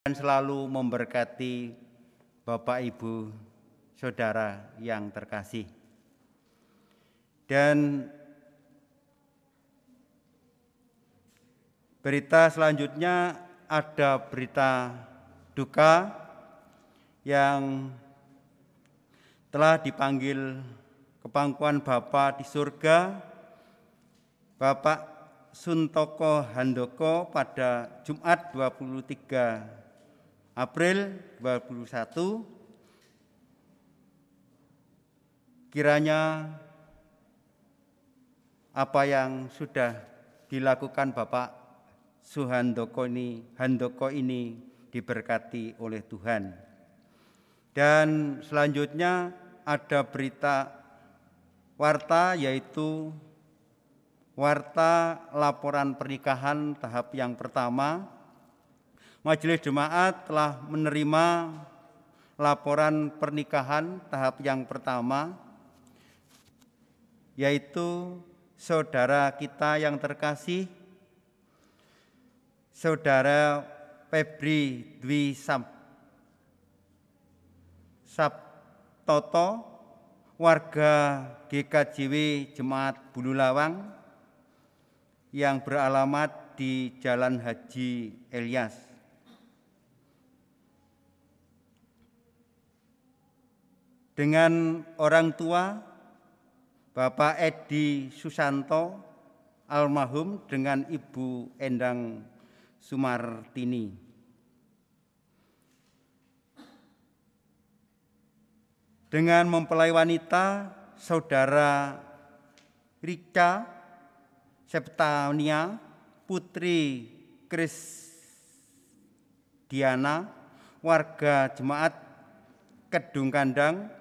dan selalu memberkati Bapak, Ibu, Saudara yang terkasih. Dan berita selanjutnya ada berita duka yang telah dipanggil ke pangkuan Bapa di surga, Bapak Suntoko Handoko pada Jumat 23 April 2021. Kiranya apa yang sudah dilakukan Bapak Handoko ini diberkati oleh Tuhan. Dan selanjutnya ada berita warta, yaitu warta laporan pernikahan tahap yang pertama. Majelis Jemaat telah menerima laporan pernikahan tahap yang pertama, yaitu saudara kita yang terkasih, Saudara Febri Dwi Sabtoto, warga GKJW Jemaat Bululawang yang beralamat di Jalan Haji Elias. Dengan orang tua Bapak Edi Susanto almarhum dengan Ibu Endang Sumartini. Dengan mempelai wanita Saudara Rica Septania Putri Krisdiana, warga Jemaat Kedung Kandang,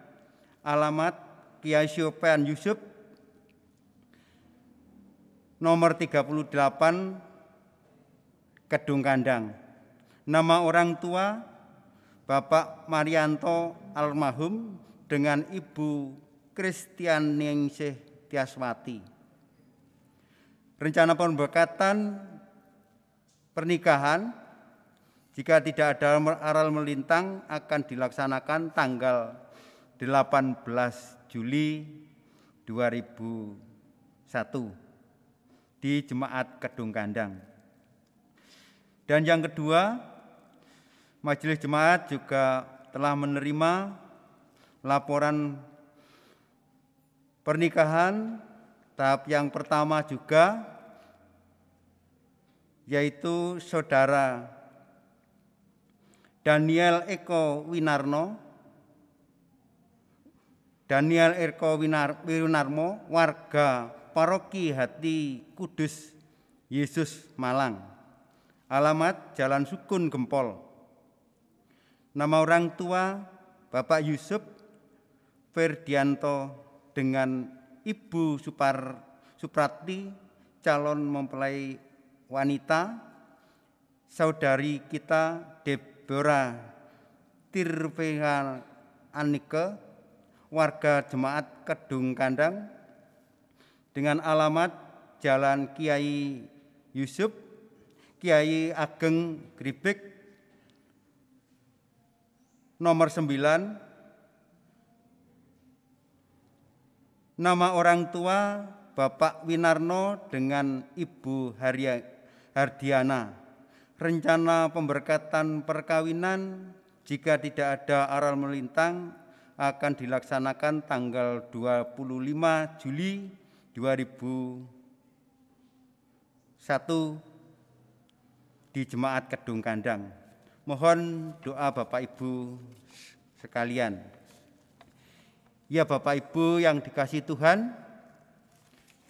alamat Kiai Syopan Yusuf, nomor 38 Kedung Kandang. Nama orang tua Bapak Marianto almarhum dengan Ibu Kristianingsih Tiaswati. Rencana pemberkatan pernikahan jika tidak ada aral melintang akan dilaksanakan tanggal 18 Juli 2001 di Jemaat Kedung Kandang. Dan yang kedua, Majelis Jemaat juga telah menerima laporan pernikahan tahap yang pertama juga, yaitu Saudara Daniel Eko Winarmo, warga Paroki Hati Kudus Yesus Malang, alamat Jalan Sukun Gempol. Nama orang tua Bapak Yusuf Ferdianto dengan Ibu Suprati, calon mempelai wanita, saudari kita Deborah Tirveha Anike, warga Jemaat Kedung Kandang, dengan alamat Jalan Kiai Yusuf Kiai Ageng Gribek, nomor 9. Nama orang tua Bapak Winarno dengan Ibu Hardiana. Rencana pemberkatan perkawinan jika tidak ada aral melintang akan dilaksanakan tanggal 25 Juli 2001 di Jemaat Kedung Kandang. Mohon doa Bapak Ibu sekalian. Ya Bapak Ibu yang dikasihi Tuhan,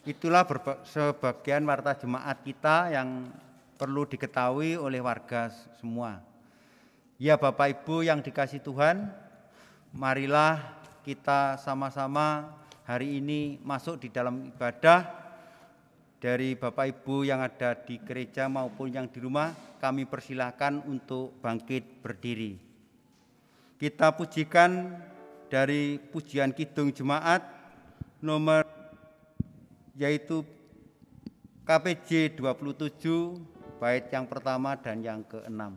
itulah sebagian warta jemaat kita yang perlu diketahui oleh warga semua. Ya Bapak Ibu yang dikasihi Tuhan, marilah kita sama-sama hari ini masuk di dalam ibadah. Dari Bapak Ibu yang ada di gereja maupun yang di rumah, kami persilahkan untuk bangkit berdiri. Kita pujikan dari pujian Kidung Jemaat nomor yaitu KPJ 27, bait yang pertama dan yang ke-6.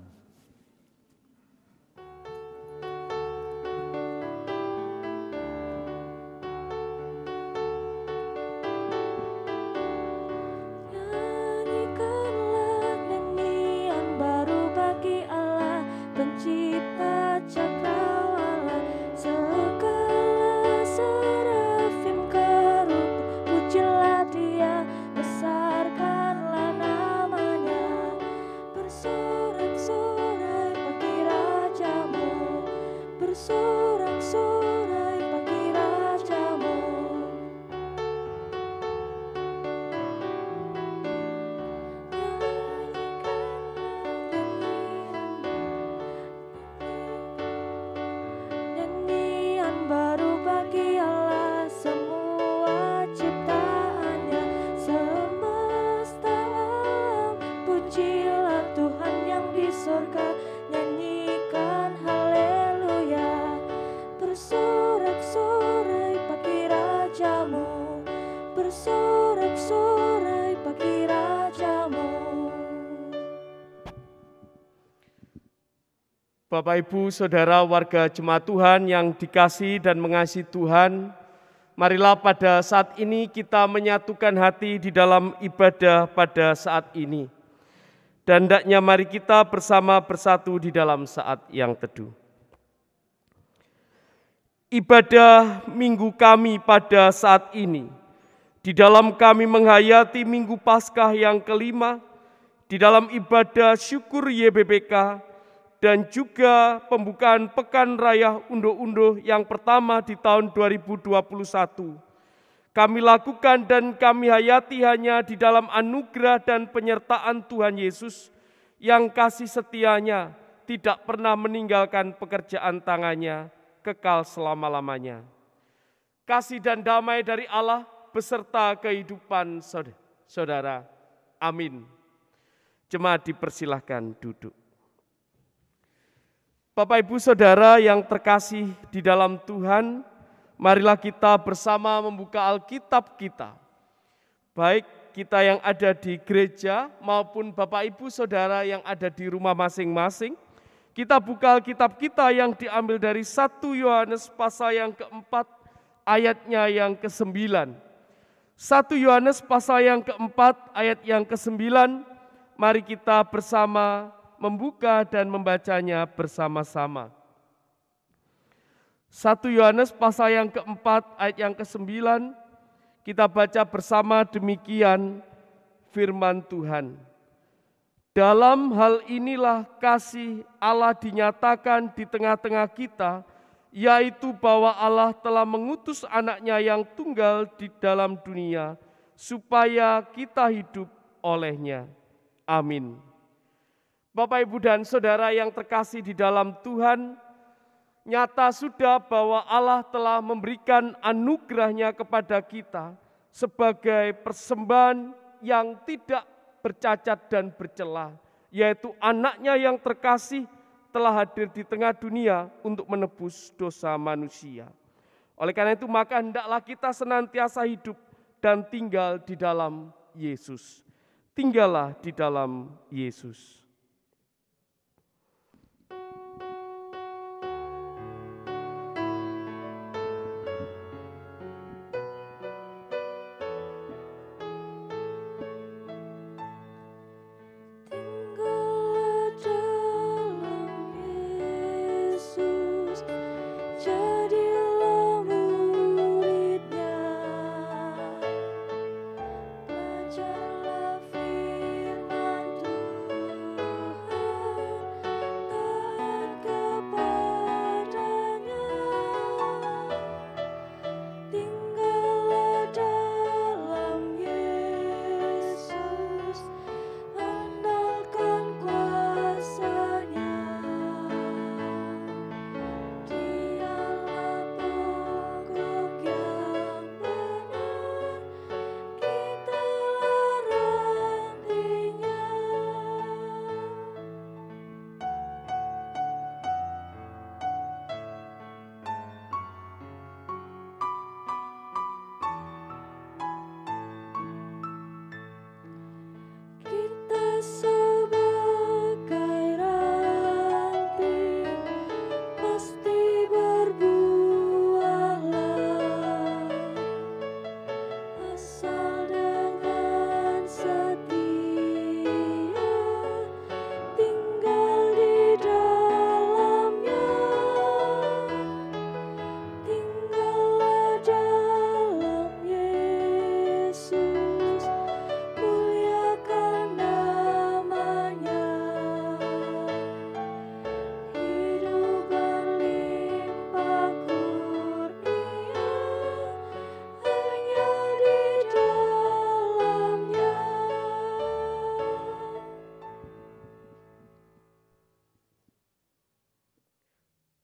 Bapak, Ibu, Saudara, warga jemaat Tuhan yang dikasihi dan mengasihi Tuhan, marilah pada saat ini kita menyatukan hati di dalam ibadah pada saat ini. Dan hendaknya mari kita bersama bersatu di dalam saat yang teduh. Ibadah minggu kami pada saat ini, di dalam kami menghayati Minggu Paskah yang kelima, di dalam ibadah syukur YBBK, dan juga pembukaan Pekan Raya Unduh-Unduh yang pertama di tahun 2021. Kami lakukan dan kami hayati hanya di dalam anugerah dan penyertaan Tuhan Yesus yang kasih setianya tidak pernah meninggalkan pekerjaan tangannya kekal selama-lamanya. Kasih dan damai dari Allah beserta kehidupan saudara. Amin. Jemaat dipersilahkan duduk. Bapak, Ibu, Saudara yang terkasih di dalam Tuhan, marilah kita bersama membuka Alkitab kita. Baik kita yang ada di gereja maupun Bapak, Ibu, Saudara yang ada di rumah masing-masing. Kita buka Alkitab kita yang diambil dari 1 Yohanes pasal yang keempat, ayatnya yang ke-9. 1 Yohanes pasal yang keempat, ayat yang ke-9, mari kita bersama membuka dan membacanya bersama-sama. 1 Yohanes pasal yang keempat ayat yang ke-9, kita baca bersama demikian firman Tuhan. Dalam hal inilah kasih Allah dinyatakan di tengah-tengah kita, yaitu bahwa Allah telah mengutus anaknya yang tunggal di dalam dunia, supaya kita hidup olehnya. Amin. Bapak, Ibu, dan Saudara yang terkasih di dalam Tuhan, nyata sudah bahwa Allah telah memberikan anugerah-Nya kepada kita sebagai persembahan yang tidak bercacat dan bercela, yaitu anaknya yang terkasih telah hadir di tengah dunia untuk menebus dosa manusia. Oleh karena itu maka hendaklah kita senantiasa hidup dan tinggal di dalam Yesus. Tinggallah di dalam Yesus.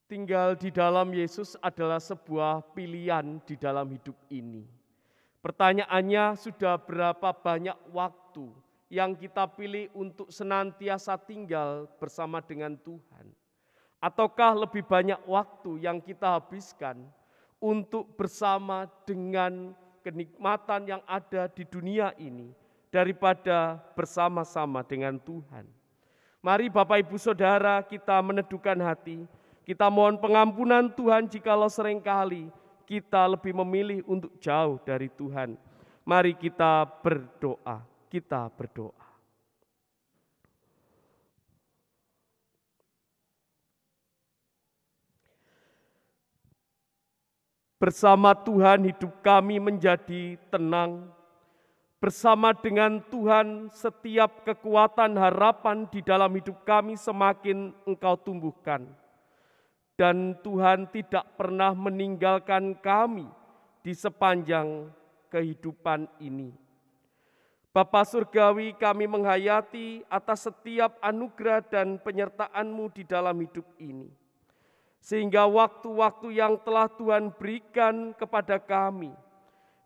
Tinggal di dalam Yesus adalah sebuah pilihan di dalam hidup ini. Pertanyaannya, sudah berapa banyak waktu yang kita pilih untuk senantiasa tinggal bersama dengan Tuhan? Ataukah lebih banyak waktu yang kita habiskan untuk bersama dengan kenikmatan yang ada di dunia ini daripada bersama-sama dengan Tuhan? Mari Bapak Ibu Saudara kita meneduhkan hati. Kita mohon pengampunan Tuhan jikalau seringkali kita lebih memilih untuk jauh dari Tuhan. Mari kita berdoa. Kita berdoa. Bersama Tuhan hidup kami menjadi tenang. Bersama dengan Tuhan setiap kekuatan harapan di dalam hidup kami semakin Engkau tumbuhkan. Dan Tuhan tidak pernah meninggalkan kami di sepanjang kehidupan ini. Bapa Surgawi, kami menghayati atas setiap anugerah dan penyertaan-Mu di dalam hidup ini. Sehingga waktu-waktu yang telah Tuhan berikan kepada kami,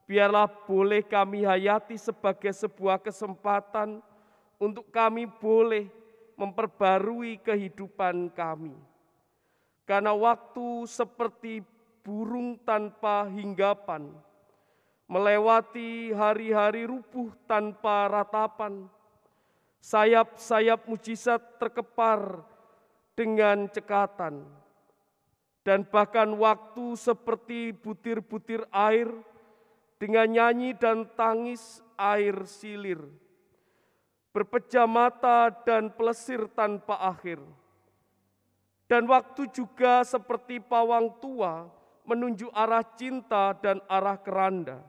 biarlah boleh kami hayati sebagai sebuah kesempatan untuk kami boleh memperbarui kehidupan kami. Karena waktu seperti burung tanpa hinggapan, melewati hari-hari rubuh tanpa ratapan, sayap-sayap mujizat terkepar dengan cekatan, dan bahkan waktu seperti butir-butir air dengan nyanyi dan tangis air silir, berpejam mata dan pelesir tanpa akhir. Dan waktu juga seperti pawang tua menunjuk arah cinta dan arah keranda.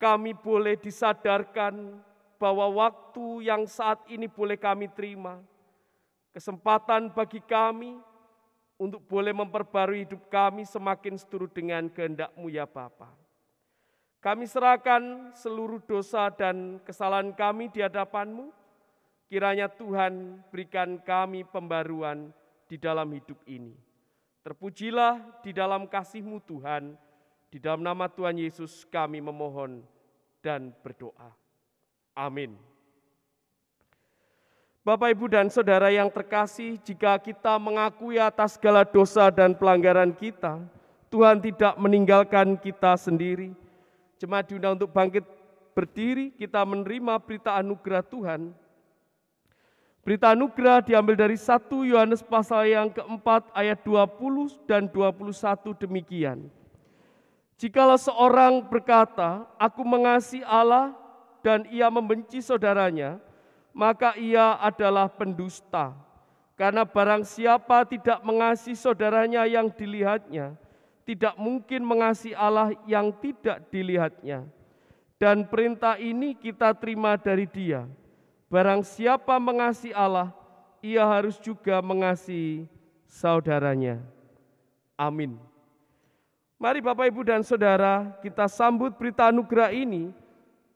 Kami boleh disadarkan bahwa waktu yang saat ini boleh kami terima, kesempatan bagi kami untuk boleh memperbarui hidup kami semakin seturut dengan kehendak-Mu ya Bapa. Kami serahkan seluruh dosa dan kesalahan kami di hadapan-Mu. Kiranya Tuhan berikan kami pembaruan di dalam hidup ini. Terpujilah di dalam kasih-Mu Tuhan. Di dalam nama Tuhan Yesus kami memohon dan berdoa. Amin. Bapak, Ibu, dan Saudara yang terkasih, jika kita mengakui atas segala dosa dan pelanggaran kita, Tuhan tidak meninggalkan kita sendiri. Jemaat diundang untuk bangkit berdiri, kita menerima berita anugerah Tuhan. Berita anugerah diambil dari 1 Yohanes pasal yang keempat ayat 20 dan 21 demikian. Jikalau seorang berkata, aku mengasihi Allah dan ia membenci saudaranya, maka ia adalah pendusta. Karena barang siapa tidak mengasihi saudaranya yang dilihatnya, tidak mungkin mengasihi Allah yang tidak dilihatnya. Dan perintah ini kita terima dari Dia. Barang siapa mengasihi Allah, ia harus juga mengasihi saudaranya. Amin. Mari Bapak, Ibu, dan Saudara, kita sambut berita anugerah ini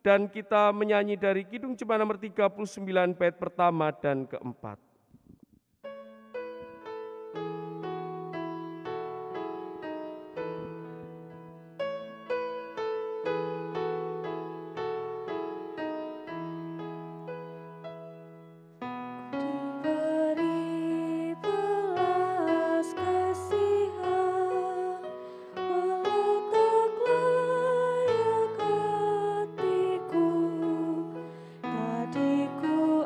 dan kita menyanyi dari Kidung Jemaat nomor 39 bait pertama dan keempat. Hatiku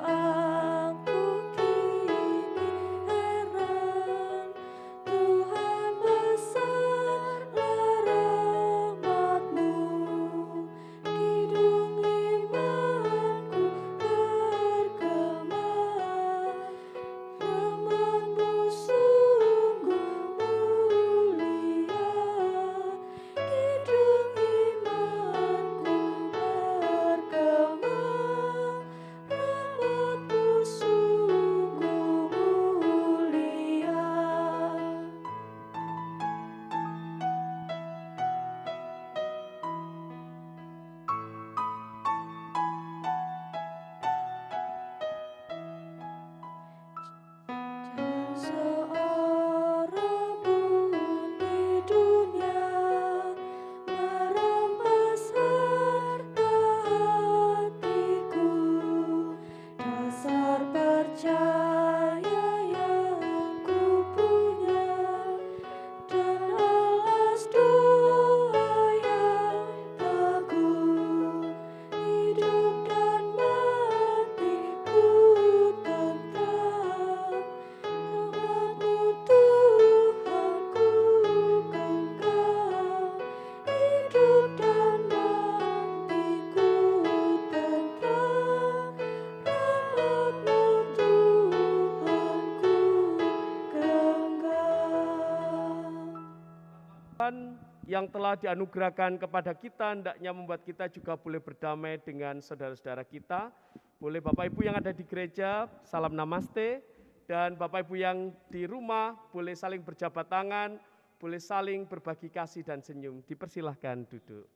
Tuhan yang telah dianugerahkan kepada kita, hendaknya membuat kita juga boleh berdamai dengan saudara-saudara kita. Boleh Bapak Ibu yang ada di gereja, salam namaste. Dan Bapak Ibu yang di rumah, boleh saling berjabat tangan, boleh saling berbagi kasih dan senyum. Dipersilahkan duduk.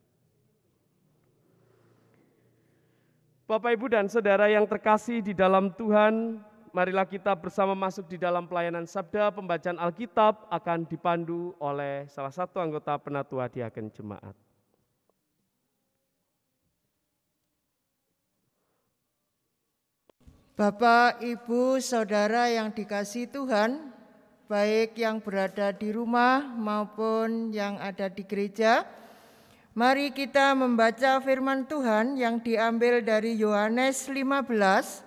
Bapak Ibu dan Saudara yang terkasih di dalam Tuhan, marilah kita bersama masuk di dalam pelayanan sabda. Pembacaan Alkitab akan dipandu oleh salah satu anggota Penatua Diaken Jemaat. Bapak, Ibu, Saudara yang dikasihi Tuhan, baik yang berada di rumah maupun yang ada di gereja, mari kita membaca firman Tuhan yang diambil dari Yohanes 15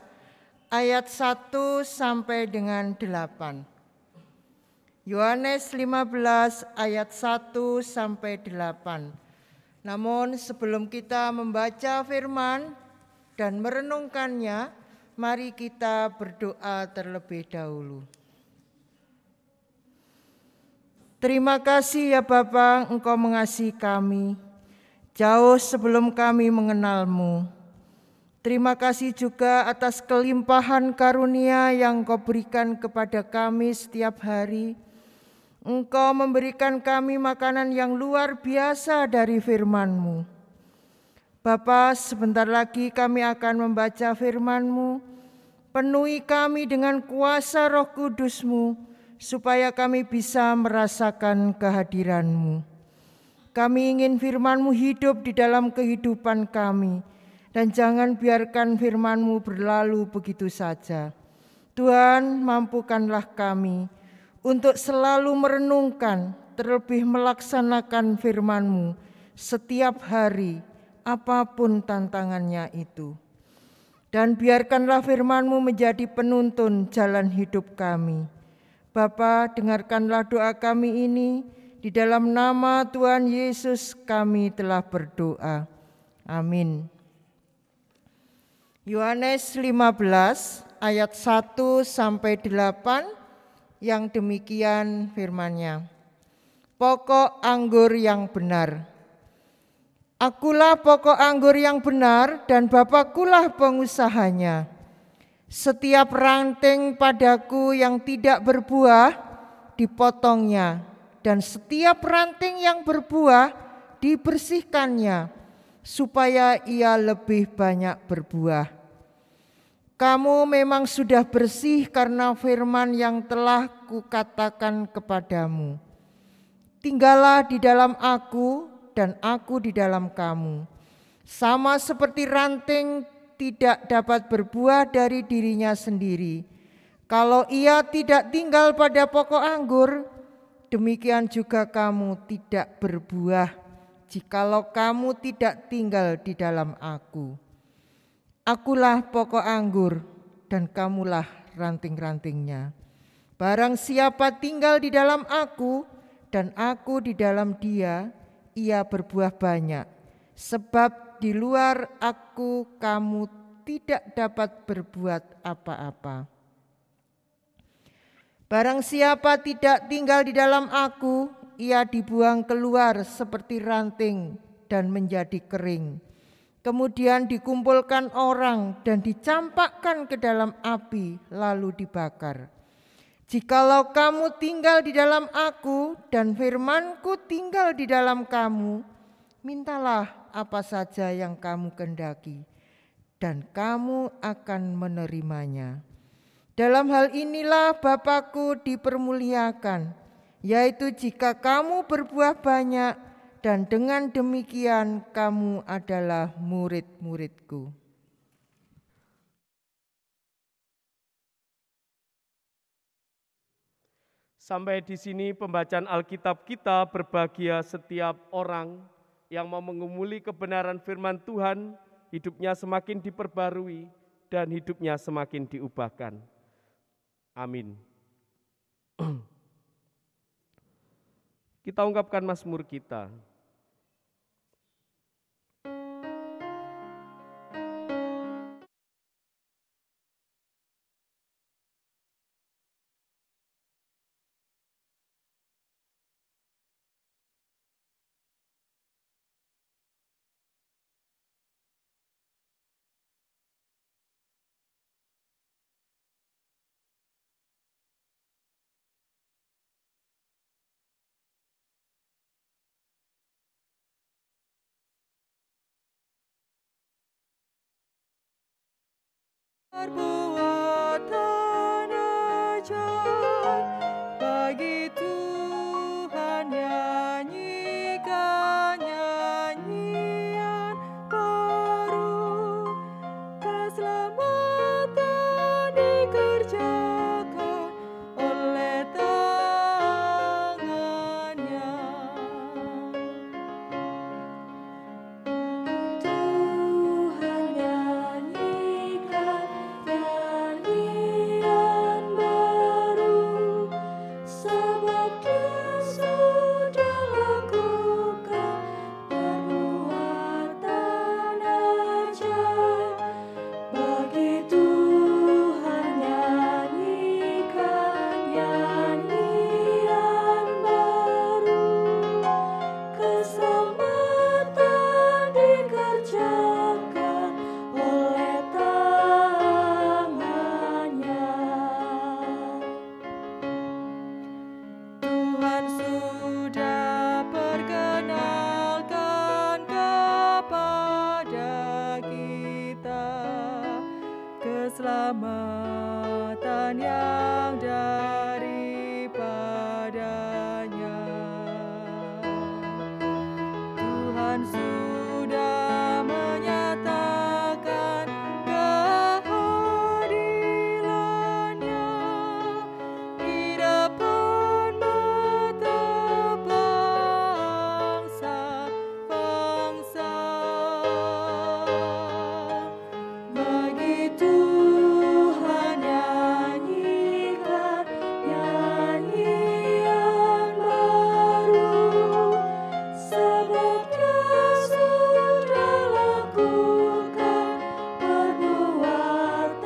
ayat 1 sampai dengan 8. Yohanes 15 ayat 1 sampai 8. Namun sebelum kita membaca firman dan merenungkannya, mari kita berdoa terlebih dahulu. Terima kasih ya Bapa, Engkau mengasihi kami jauh sebelum kami mengenal-Mu. Terima kasih juga atas kelimpahan karunia yang Engkau berikan kepada kami setiap hari. Engkau memberikan kami makanan yang luar biasa dari firman-Mu. Bapa, sebentar lagi kami akan membaca firman-Mu. Penuhi kami dengan kuasa Roh Kudus-Mu, supaya kami bisa merasakan kehadiran-Mu. Kami ingin firman-Mu hidup di dalam kehidupan kami, dan jangan biarkan firman-Mu berlalu begitu saja. Tuhan, mampukanlah kami untuk selalu merenungkan, terlebih melaksanakan firman-Mu setiap hari, apapun tantangannya itu. Dan biarkanlah firman-Mu menjadi penuntun jalan hidup kami. Bapa, dengarkanlah doa kami ini. Di dalam nama Tuhan Yesus kami telah berdoa. Amin. Yohanes 15 ayat 1 sampai 8 yang demikian firman-Nya. Pokok anggur yang benar. Akulah pokok anggur yang benar dan Bapa-Kulah pengusahanya. Setiap ranting padaku yang tidak berbuah dipotongnya, dan setiap ranting yang berbuah dibersihkannya, supaya ia lebih banyak berbuah. Kamu memang sudah bersih karena firman yang telah kukatakan kepadamu. Tinggallah di dalam aku dan aku di dalam kamu. Sama seperti ranting tidak dapat berbuah dari dirinya sendiri, kalau ia tidak tinggal pada pokok anggur, demikian juga kamu tidak berbuah jikalau kamu tidak tinggal di dalam aku. Akulah pokok anggur dan kamulah ranting-rantingnya. Barang siapa tinggal di dalam aku dan aku di dalam dia, ia berbuah banyak. Sebab di luar aku kamu tidak dapat berbuat apa-apa. Barang siapa tidak tinggal di dalam aku, ia dibuang keluar seperti ranting dan menjadi kering. Kemudian dikumpulkan orang dan dicampakkan ke dalam api lalu dibakar. Jikalau kamu tinggal di dalam aku dan firman-Ku tinggal di dalam kamu, mintalah apa saja yang kamu kehendaki dan kamu akan menerimanya. Dalam hal inilah Bapa-Ku dipermuliakan, yaitu jika kamu berbuah banyak, dan dengan demikian kamu adalah murid-murid-Ku. Sampai di sini pembacaan Alkitab kita. Berbahagia setiap orang yang mau mengumuli kebenaran firman Tuhan, hidupnya semakin diperbarui dan hidupnya semakin diubahkan. Amin. Kita ungkapkan mazmur kita. Perbuatan ajaib bagi Tuhan, nyanyikan nyanyian baru. Keselamatan dikerjakan oleh tangannya. Tuhan, nyanyikan nyanyian baru, sebab Dia sudah lakukan perbuatan ajaib. Bagi Tuhan, nyanyikan nyanyian baru. Keselamatan dikerjakan oleh tangannya. Tuhan sudah perkenalkan kepada kita keselamatan yang daripadanya. Tuhan sudah menyatakan keadilannya di depan mata bangsa-bangsa. Bagi Tuhan, nyanyikan nyanyian baru, sebab Dia sudah lakukan perbuatan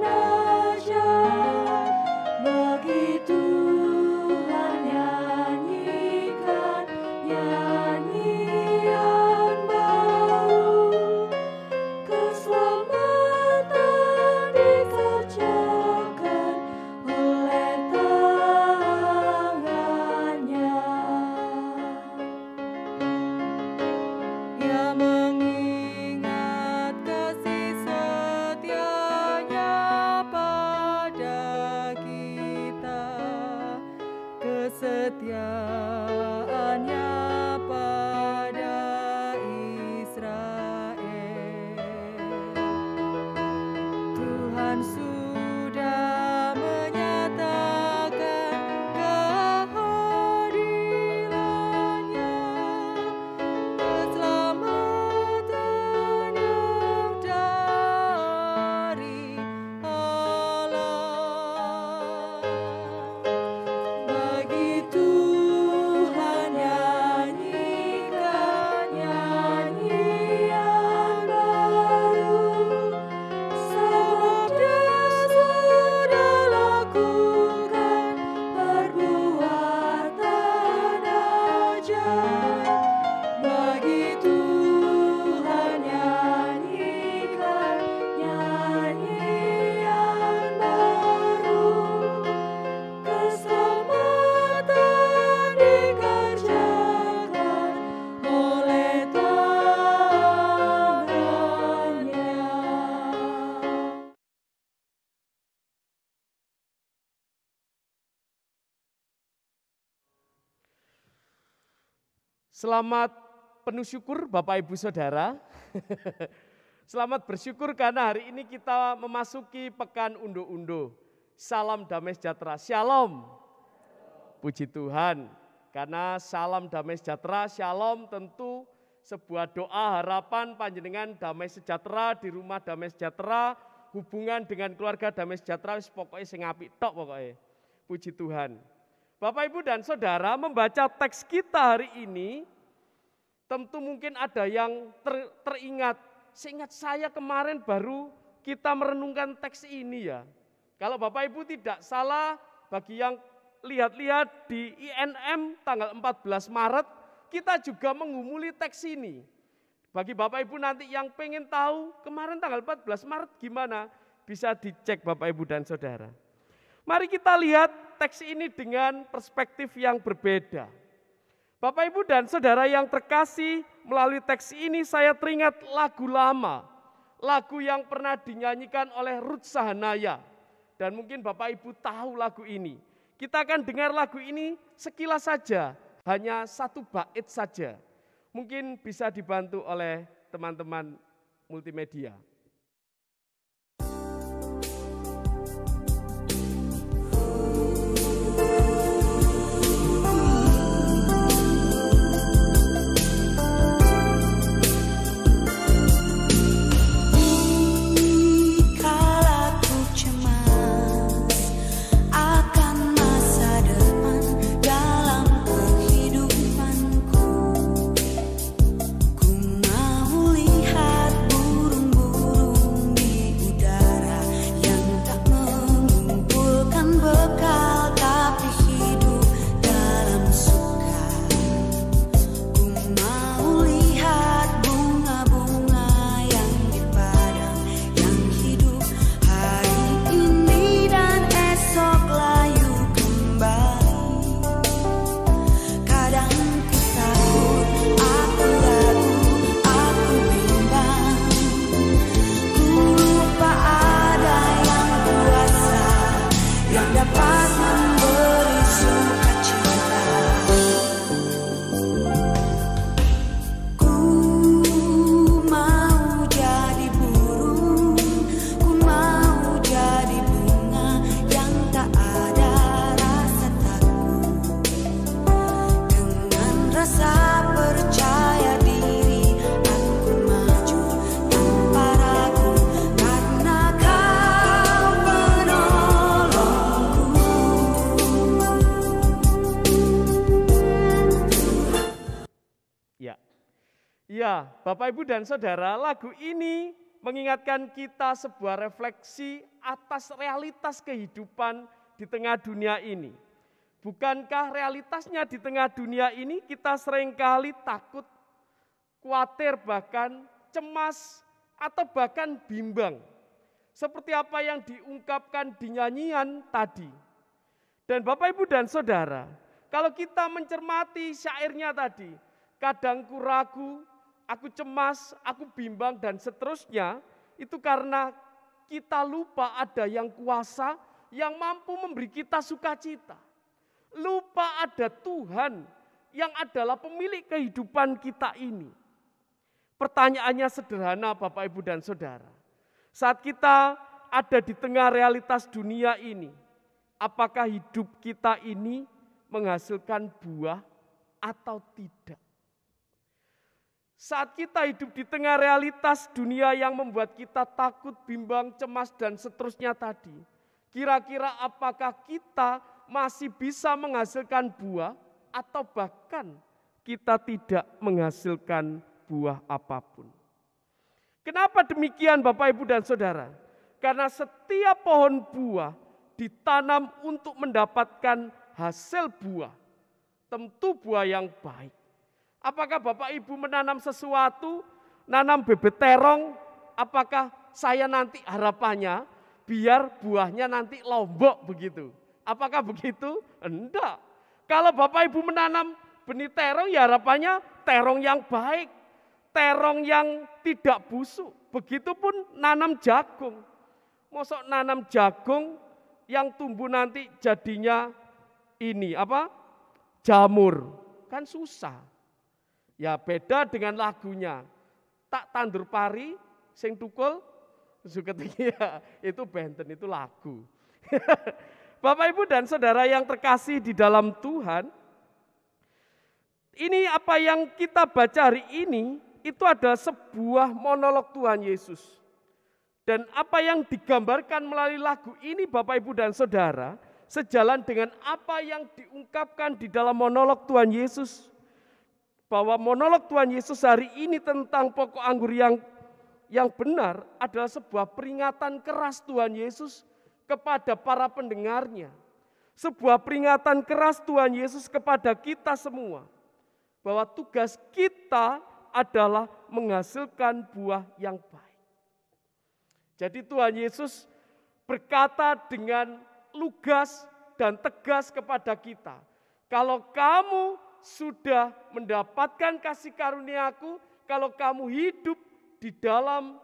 ajaib. Bagi Tuhan, nyanyikan nyanyian baru. Keselamatan dikerjakan oleh tangannya. Dia mengingat kasih setianya pada kita, kesetiaannya pada Israel. Tuhan sudah menyatakan keadilannya, keselamatan yang dari Allah. Bagi Tuhan, nyanyikan nyanyian baru, sebab Dia sudah lakukan perbuatan ajaib. Bagi Tuhan, nyanyikan nyanyian baru. Keselamatan dikerjakan oleh tangannya. Selamat penuh syukur Bapak Ibu Saudara. Selamat bersyukur karena hari ini kita memasuki pekan undo-undo. Salam damai sejahtera, shalom. Puji Tuhan, karena salam damai sejahtera, shalom tentu sebuah doa harapan panjenengan damai sejahtera di rumah damai sejahtera, hubungan dengan keluarga damai sejahtera, pokoknya sing apik tok pokoknya. Puji Tuhan. Bapak Ibu dan Saudara membaca teks kita hari ini, tentu mungkin ada yang teringat, seingat saya kemarin baru kita merenungkan teks ini ya. Kalau Bapak Ibu tidak salah, bagi yang lihat-lihat di INM tanggal 14 Maret, kita juga mengumuli teks ini. Bagi Bapak Ibu nanti yang pengen tahu kemarin tanggal 14 Maret gimana, bisa dicek Bapak Ibu dan Saudara. Mari kita lihat teks ini dengan perspektif yang berbeda. Bapak Ibu dan Saudara yang terkasih, melalui teks ini saya teringat lagu lama. lagu yang pernah dinyanyikan oleh Ruth Sahanaya. Dan mungkin Bapak Ibu tahu lagu ini. Kita akan dengar lagu ini sekilas saja, hanya satu bait saja. Mungkin bisa dibantu oleh teman-teman multimedia. Ya, Bapak Ibu dan Saudara, lagu ini mengingatkan kita sebuah refleksi atas realitas kehidupan di tengah dunia ini. Bukankah realitasnya di tengah dunia ini kita seringkali takut, khawatir, bahkan cemas, atau bahkan bimbang. Seperti apa yang diungkapkan di nyanyian tadi. Dan Bapak Ibu dan Saudara, kalau kita mencermati syairnya tadi, kadang ku ragu, aku cemas, aku bimbang, dan seterusnya, itu karena kita lupa ada yang kuasa, yang mampu memberi kita sukacita. Lupa ada Tuhan yang adalah pemilik kehidupan kita ini. Pertanyaannya sederhana Bapak Ibu dan Saudara. Saat kita ada di tengah realitas dunia ini, apakah hidup kita ini menghasilkan buah atau tidak? Saat kita hidup di tengah realitas dunia yang membuat kita takut, bimbang, cemas, dan seterusnya tadi, kira-kira apakah kita masih bisa menghasilkan buah atau bahkan kita tidak menghasilkan buah apapun? Kenapa demikian Bapak Ibu dan Saudara? Karena setiap pohon buah ditanam untuk mendapatkan hasil buah, tentu buah yang baik. Apakah Bapak Ibu menanam sesuatu, nanam bebek terong, apakah saya nanti harapannya biar buahnya nanti lombok begitu? Apakah begitu? Enggak. Kalau Bapak Ibu menanam benih terong, ya harapannya terong yang baik, terong yang tidak busuk. Begitupun nanam jagung. Mosok nanam jagung yang tumbuh nanti jadinya ini apa? Jamur. Kan susah. Ya beda dengan lagunya. Tak tandur pari, sing tukul, ya, itu benten, itu lagu. Bapak Ibu dan Saudara yang terkasih di dalam Tuhan, ini apa yang kita baca hari ini, itu adalah sebuah monolog Tuhan Yesus. Dan apa yang digambarkan melalui lagu ini Bapak Ibu dan Saudara, sejalan dengan apa yang diungkapkan di dalam monolog Tuhan Yesus. Bahwa monolog Tuhan Yesus hari ini tentang pokok anggur yang benar adalah sebuah peringatan keras Tuhan Yesus kepada para pendengarnya. Sebuah peringatan keras Tuhan Yesus kepada kita semua. Bahwa tugas kita adalah menghasilkan buah yang baik. Jadi Tuhan Yesus berkata dengan lugas dan tegas kepada kita. Kalau kamu sudah mendapatkan kasih karunia-Ku, kalau kamu hidup di dalam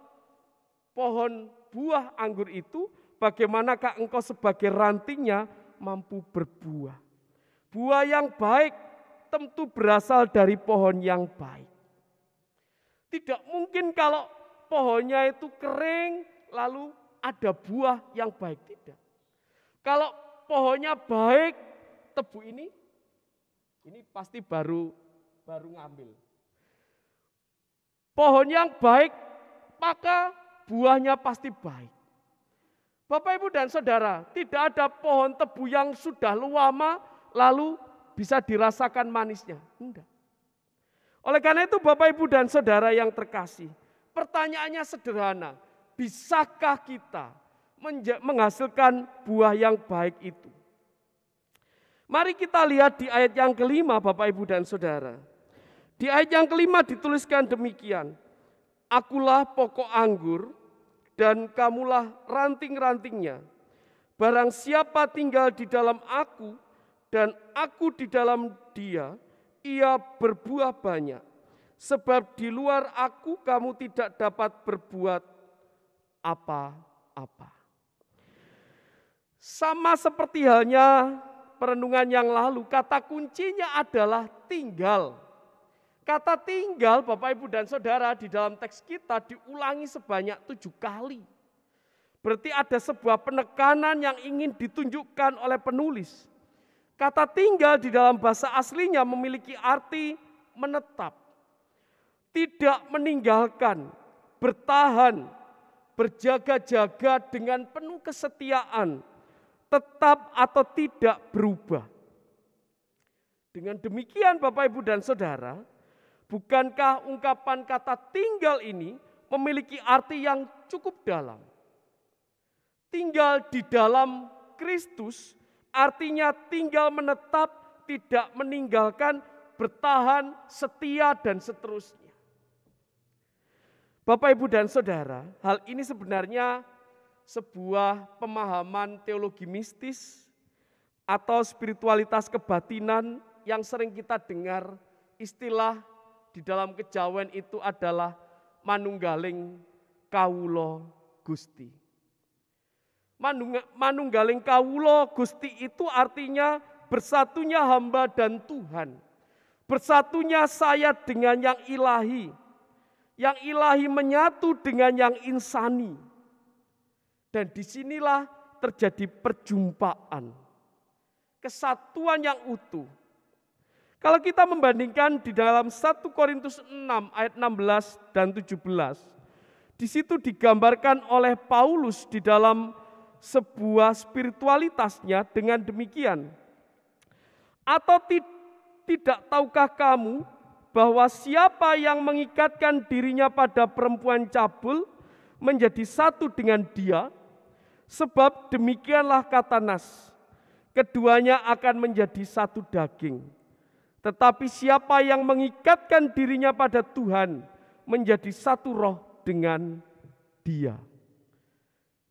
pohon buah anggur itu, bagaimanakah engkau sebagai rantingnya mampu berbuah. Buah yang baik tentu berasal dari pohon yang baik. Tidak mungkin kalau pohonnya itu kering lalu ada buah yang baik, tidak. Kalau pohonnya baik, tebu ini pasti baru ngambil. Pohon yang baik, maka buahnya pasti baik. Bapak, Ibu, dan Saudara, tidak ada pohon tebu yang sudah lama lalu bisa dirasakan manisnya. Tidak. Oleh karena itu Bapak, Ibu, dan Saudara yang terkasih, pertanyaannya sederhana, bisakah kita menghasilkan buah yang baik itu? Mari kita lihat di ayat yang kelima Bapak, Ibu, dan Saudara. Di ayat yang kelima dituliskan demikian, akulah pokok anggur dan kamulah ranting-rantingnya. Barang siapa tinggal di dalam aku dan aku di dalam dia, ia berbuah banyak. Sebab di luar aku kamu tidak dapat berbuat apa-apa. Sama seperti halnya perenungan yang lalu, kata kuncinya adalah tinggal. Kata tinggal Bapak, Ibu, dan Saudara di dalam teks kita diulangi sebanyak 7 kali. Berarti ada sebuah penekanan yang ingin ditunjukkan oleh penulis. Kata tinggal di dalam bahasa aslinya memiliki arti menetap. Tidak meninggalkan, bertahan, berjaga-jaga dengan penuh kesetiaan, tetap atau tidak berubah. Dengan demikian Bapak, Ibu, dan Saudara, bukankah ungkapan kata tinggal ini memiliki arti yang cukup dalam? Tinggal di dalam Kristus artinya tinggal menetap, tidak meninggalkan, bertahan, setia, dan seterusnya. Bapak, Ibu, dan Saudara, hal ini sebenarnya sebuah pemahaman teologi mistis atau spiritualitas kebatinan yang sering kita dengar. Istilah di dalam kejawen itu adalah manunggaling kawula Gusti. Manunggaling kawula Gusti itu artinya bersatunya hamba dan Tuhan. Bersatunya saya dengan yang ilahi. Yang ilahi menyatu dengan yang insani. Dan disinilah terjadi perjumpaan. Kesatuan yang utuh. Kalau kita membandingkan di dalam 1 Korintus 6 ayat 16 dan 17. Di situ digambarkan oleh Paulus di dalam sebuah spiritualitasnya dengan demikian. Atau tidak tahukah kamu bahwa siapa yang mengikatkan dirinya pada perempuan cabul menjadi satu dengan dia? Sebab demikianlah kata nas, keduanya akan menjadi satu daging. Tetapi siapa yang mengikatkan dirinya pada Tuhan menjadi satu roh dengan dia.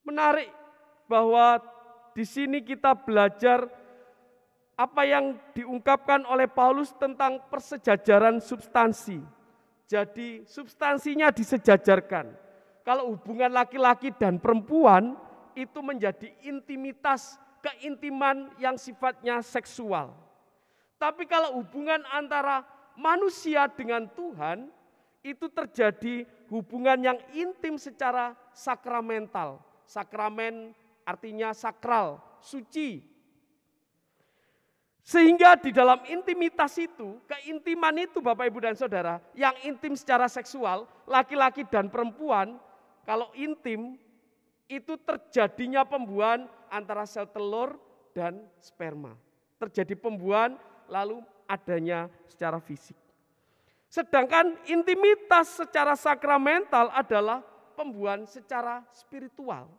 Menarik bahwa di sini kita belajar apa yang diungkapkan oleh Paulus tentang persejajaran substansi. Jadi substansinya disejajarkan. Kalau hubungan laki-laki dan perempuan itu menjadi intimitas, keintiman yang sifatnya seksual. Tapi kalau hubungan antara manusia dengan Tuhan itu terjadi hubungan yang intim secara sakramental. Sakramen artinya sakral, suci. Sehingga di dalam intimitas itu, keintiman itu Bapak, Ibu, dan Saudara, yang intim secara seksual, laki-laki dan perempuan, kalau intim, itu terjadinya pembuahan antara sel telur dan sperma. Terjadi pembuahan, lalu adanya secara fisik. Sedangkan intimitas secara sakramental adalah pembuahan secara spiritual.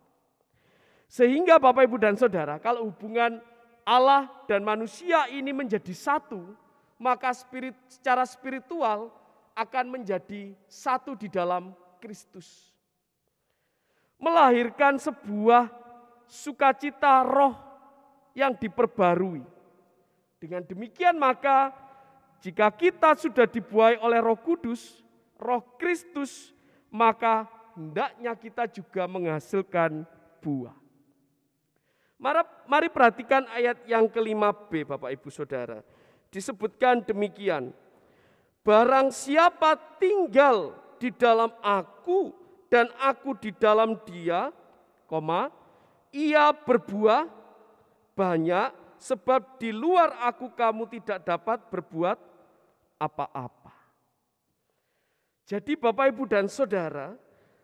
Sehingga Bapak, Ibu, dan Saudara, kalau hubungan Allah dan manusia ini menjadi satu, maka secara spiritual akan menjadi satu di dalam Kristus. Melahirkan sebuah sukacita roh yang diperbarui. Dengan demikian maka jika kita sudah dibuai oleh Roh Kudus, Roh Kristus, maka hendaknya kita juga menghasilkan buah. Mari perhatikan ayat yang ke-5b, Bapak Ibu Saudara. Disebutkan demikian, barang siapa tinggal di dalam aku dan aku di dalam dia, ia berbuah banyak, sebab di luar aku kamu tidak dapat berbuat apa-apa. Jadi Bapak Ibu dan Saudara,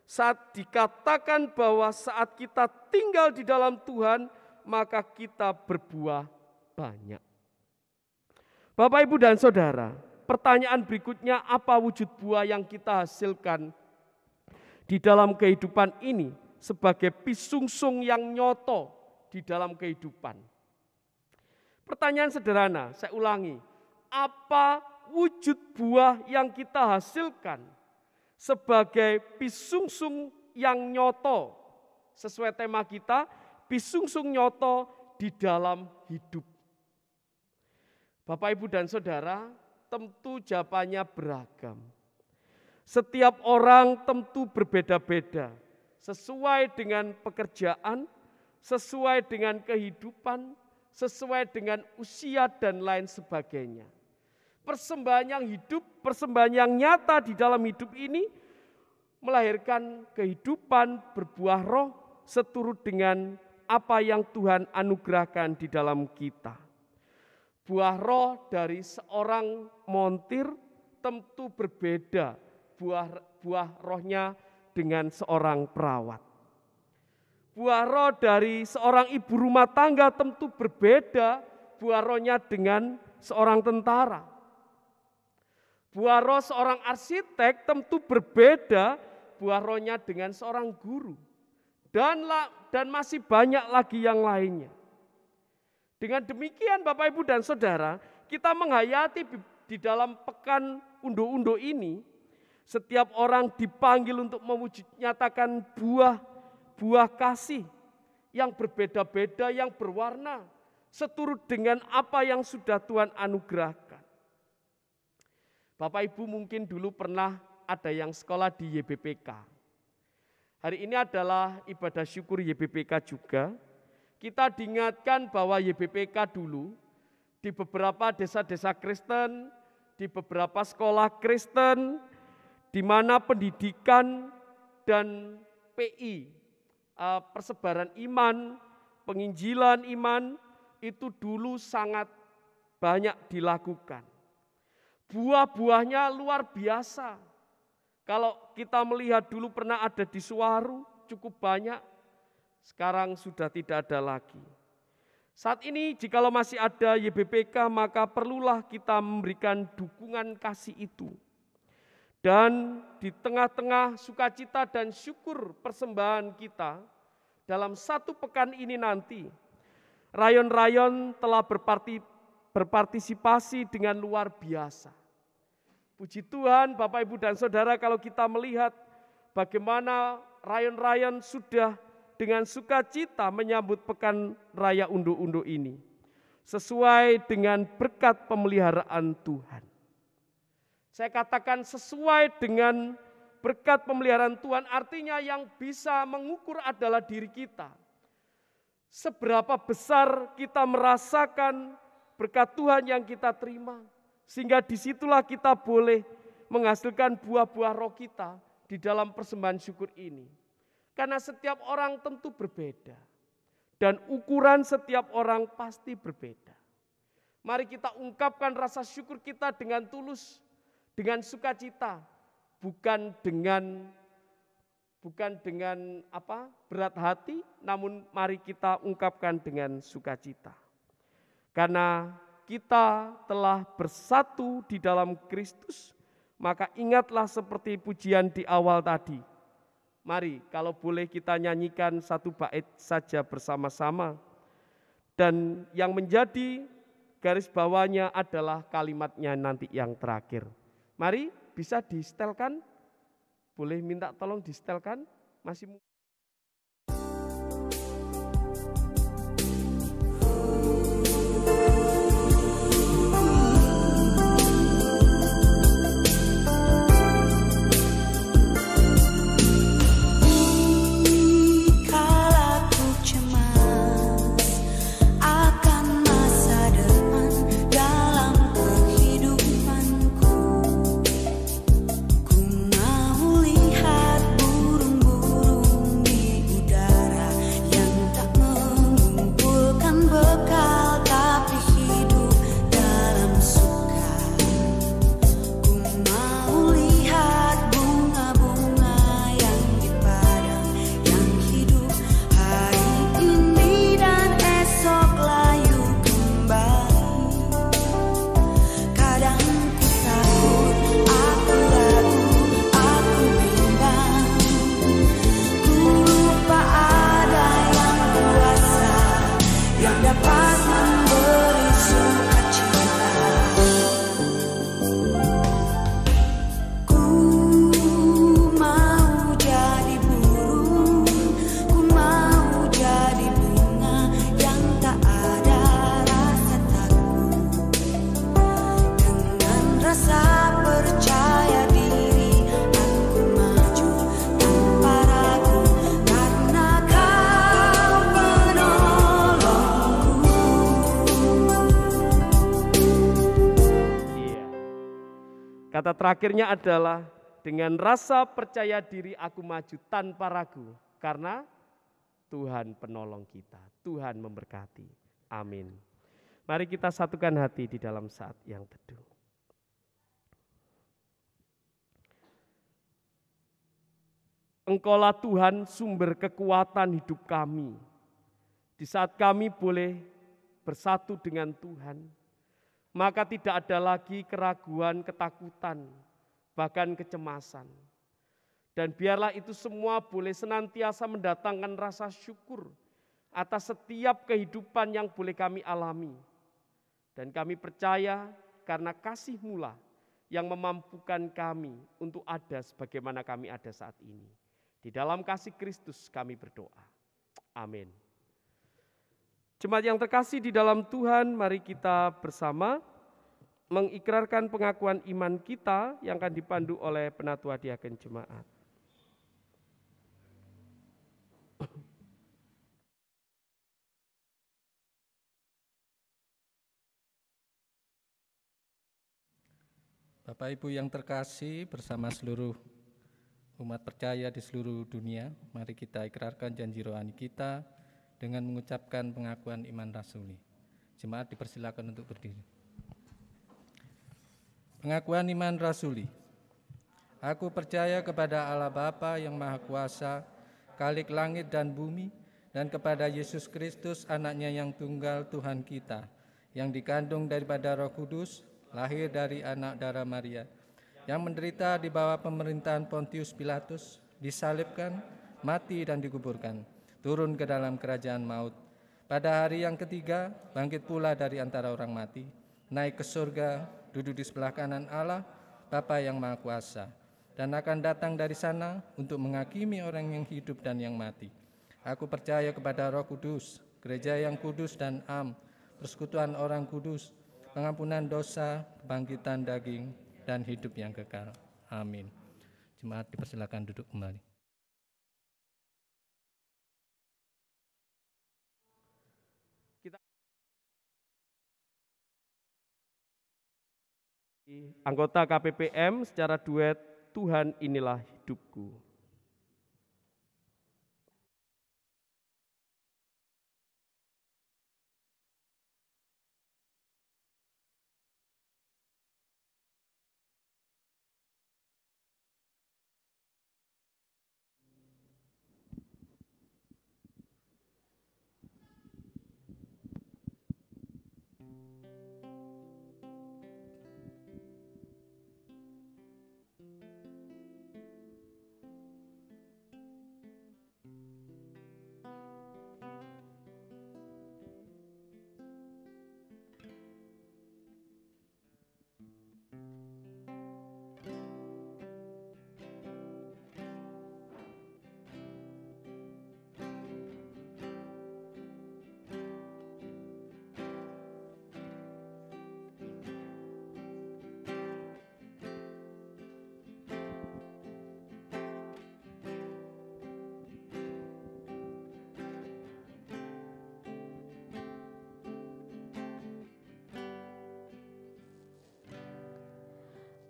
saat dikatakan bahwa saat kita tinggal di dalam Tuhan, maka kita berbuah banyak. Bapak Ibu dan Saudara, pertanyaan berikutnya, apa wujud buah yang kita hasilkan di dalam kehidupan ini sebagai pisungsung yang nyoto di dalam kehidupan? Pertanyaan sederhana, saya ulangi, apa wujud buah yang kita hasilkan sebagai pisungsung yang nyoto? Sesuai tema kita, pisungsung nyoto di dalam hidup. Bapak, Ibu, dan Saudara, tentu jawabannya beragam. Setiap orang tentu berbeda-beda, sesuai dengan pekerjaan, sesuai dengan kehidupan, sesuai dengan usia dan lain sebagainya. Persembahan yang hidup, persembahan yang nyata di dalam hidup ini melahirkan kehidupan berbuah roh seturut dengan apa yang Tuhan anugerahkan di dalam kita. Buah roh dari seorang montir tentu berbeda buah rohnya dengan seorang perawat. Buah roh dari seorang ibu rumah tangga tentu berbeda buah rohnya dengan seorang tentara. Buah roh seorang arsitek tentu berbeda buah rohnya dengan seorang guru. Dan masih banyak lagi yang lainnya. Dengan demikian Bapak, Ibu, dan Saudara, kita menghayati di dalam pekan undo-undo ini, setiap orang dipanggil untuk mewujudnyatakan buah kasih yang berbeda-beda, yang berwarna, seturut dengan apa yang sudah Tuhan anugerahkan. Bapak Ibu mungkin dulu pernah ada yang sekolah di YBPK. Hari ini adalah ibadah syukur YBPK juga. Kita diingatkan bahwa YBPK dulu di beberapa desa-desa Kristen, di beberapa sekolah Kristen, di mana pendidikan dan PI, persebaran iman, penginjilan iman, itu dulu sangat banyak dilakukan. Buah-buahnya luar biasa. Kalau kita melihat dulu pernah ada di Suwaru, cukup banyak, sekarang sudah tidak ada lagi. Saat ini jikalau masih ada YBPK, maka perlulah kita memberikan dukungan kasih itu. Dan di tengah-tengah sukacita dan syukur persembahan kita, dalam satu pekan ini nanti, rayon-rayon telah berpartisipasi dengan luar biasa. Puji Tuhan, Bapak, Ibu, dan Saudara, kalau kita melihat bagaimana rayon-rayon sudah dengan sukacita menyambut pekan raya undo-undo ini, sesuai dengan berkat pemeliharaan Tuhan. Saya katakan sesuai dengan berkat pemeliharaan Tuhan, artinya yang bisa mengukur adalah diri kita. Seberapa besar kita merasakan berkat Tuhan yang kita terima, sehingga disitulah kita boleh menghasilkan buah-buah roh kita di dalam persembahan syukur ini. Karena setiap orang tentu berbeda, dan ukuran setiap orang pasti berbeda. Mari kita ungkapkan rasa syukur kita dengan tulus, dengan sukacita, bukan dengan berat hati, namun mari kita ungkapkan dengan sukacita. Karena kita telah bersatu di dalam Kristus, maka ingatlah seperti pujian di awal tadi. Mari kalau boleh kita nyanyikan satu bait saja bersama-sama. Dan yang menjadi garis bawahnya adalah kalimatnya nanti yang terakhir. Mari bisa di-setelkan, boleh minta tolong di-setelkan, masih mungkin. Kata terakhirnya adalah dengan rasa percaya diri aku maju tanpa ragu karena Tuhan penolong kita. Tuhan memberkati. Amin. Mari kita satukan hati di dalam saat yang teduh. Engkaulah Tuhan sumber kekuatan hidup kami. Di saat kami boleh bersatu dengan Tuhan, maka tidak ada lagi keraguan, ketakutan, bahkan kecemasan. Dan biarlah itu semua boleh senantiasa mendatangkan rasa syukur atas setiap kehidupan yang boleh kami alami. Dan kami percaya karena kasih-Mu lah yang memampukan kami untuk ada sebagaimana kami ada saat ini. Di dalam kasih Kristus kami berdoa. Amin. Jemaat yang terkasih di dalam Tuhan, mari kita bersama mengikrarkan pengakuan iman kita yang akan dipandu oleh Penatua Diaken Jemaat. Bapak Ibu yang terkasih, bersama seluruh umat percaya di seluruh dunia, mari kita ikrarkan janji rohani kita dengan mengucapkan pengakuan iman rasuli. Jemaat dipersilakan untuk berdiri. Pengakuan iman rasuli. Aku percaya kepada Allah Bapa yang Maha Kuasa, Khalik langit dan bumi, dan kepada Yesus Kristus, anaknya yang tunggal Tuhan kita, yang dikandung daripada Roh Kudus, lahir dari anak darah Maria, yang menderita di bawah pemerintahan Pontius Pilatus, disalibkan, mati dan dikuburkan, turun ke dalam kerajaan maut. Pada hari yang ketiga, bangkit pula dari antara orang mati, naik ke surga, duduk di sebelah kanan Allah, Bapa yang Maha Kuasa, dan akan datang dari sana untuk menghakimi orang yang hidup dan yang mati. Aku percaya kepada Roh Kudus, gereja yang kudus dan am, persekutuan orang kudus, pengampunan dosa, kebangkitan daging, dan hidup yang kekal. Amin. Jemaat dipersilakan duduk kembali. Anggota KPPM secara duet, Tuhan inilah hidupku.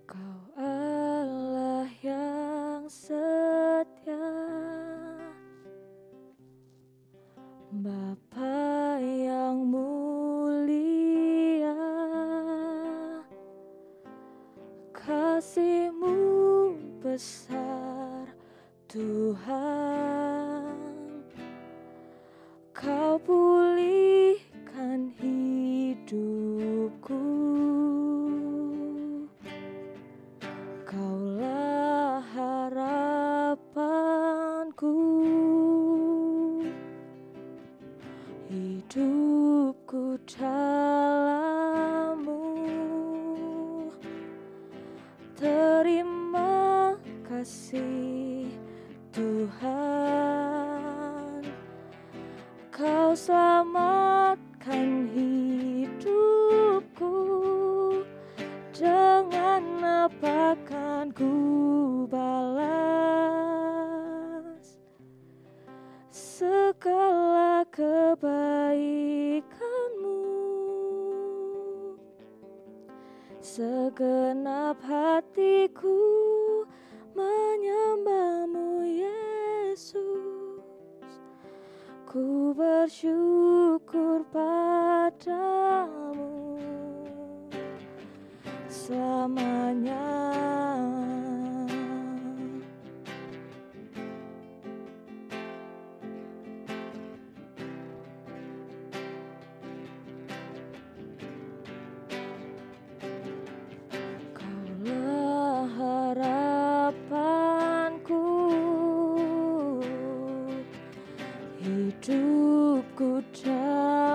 Kau Allah yang setia, Bapa yang mulia, kasih-Mu besar Tuhan. Kau pulihkan hidupku, Kaulah harapanku, hidupku dalam-Mu. Terima kasih Tuhan, Kau selamatkan hidupku. Dengan apa kan ku balas segala kebaikan-Mu? Segenap hatiku menyembah-Mu Yesus. Ku bersyukur padamu selamanya. Kaulah harapanku, hidupku dalam-Mu.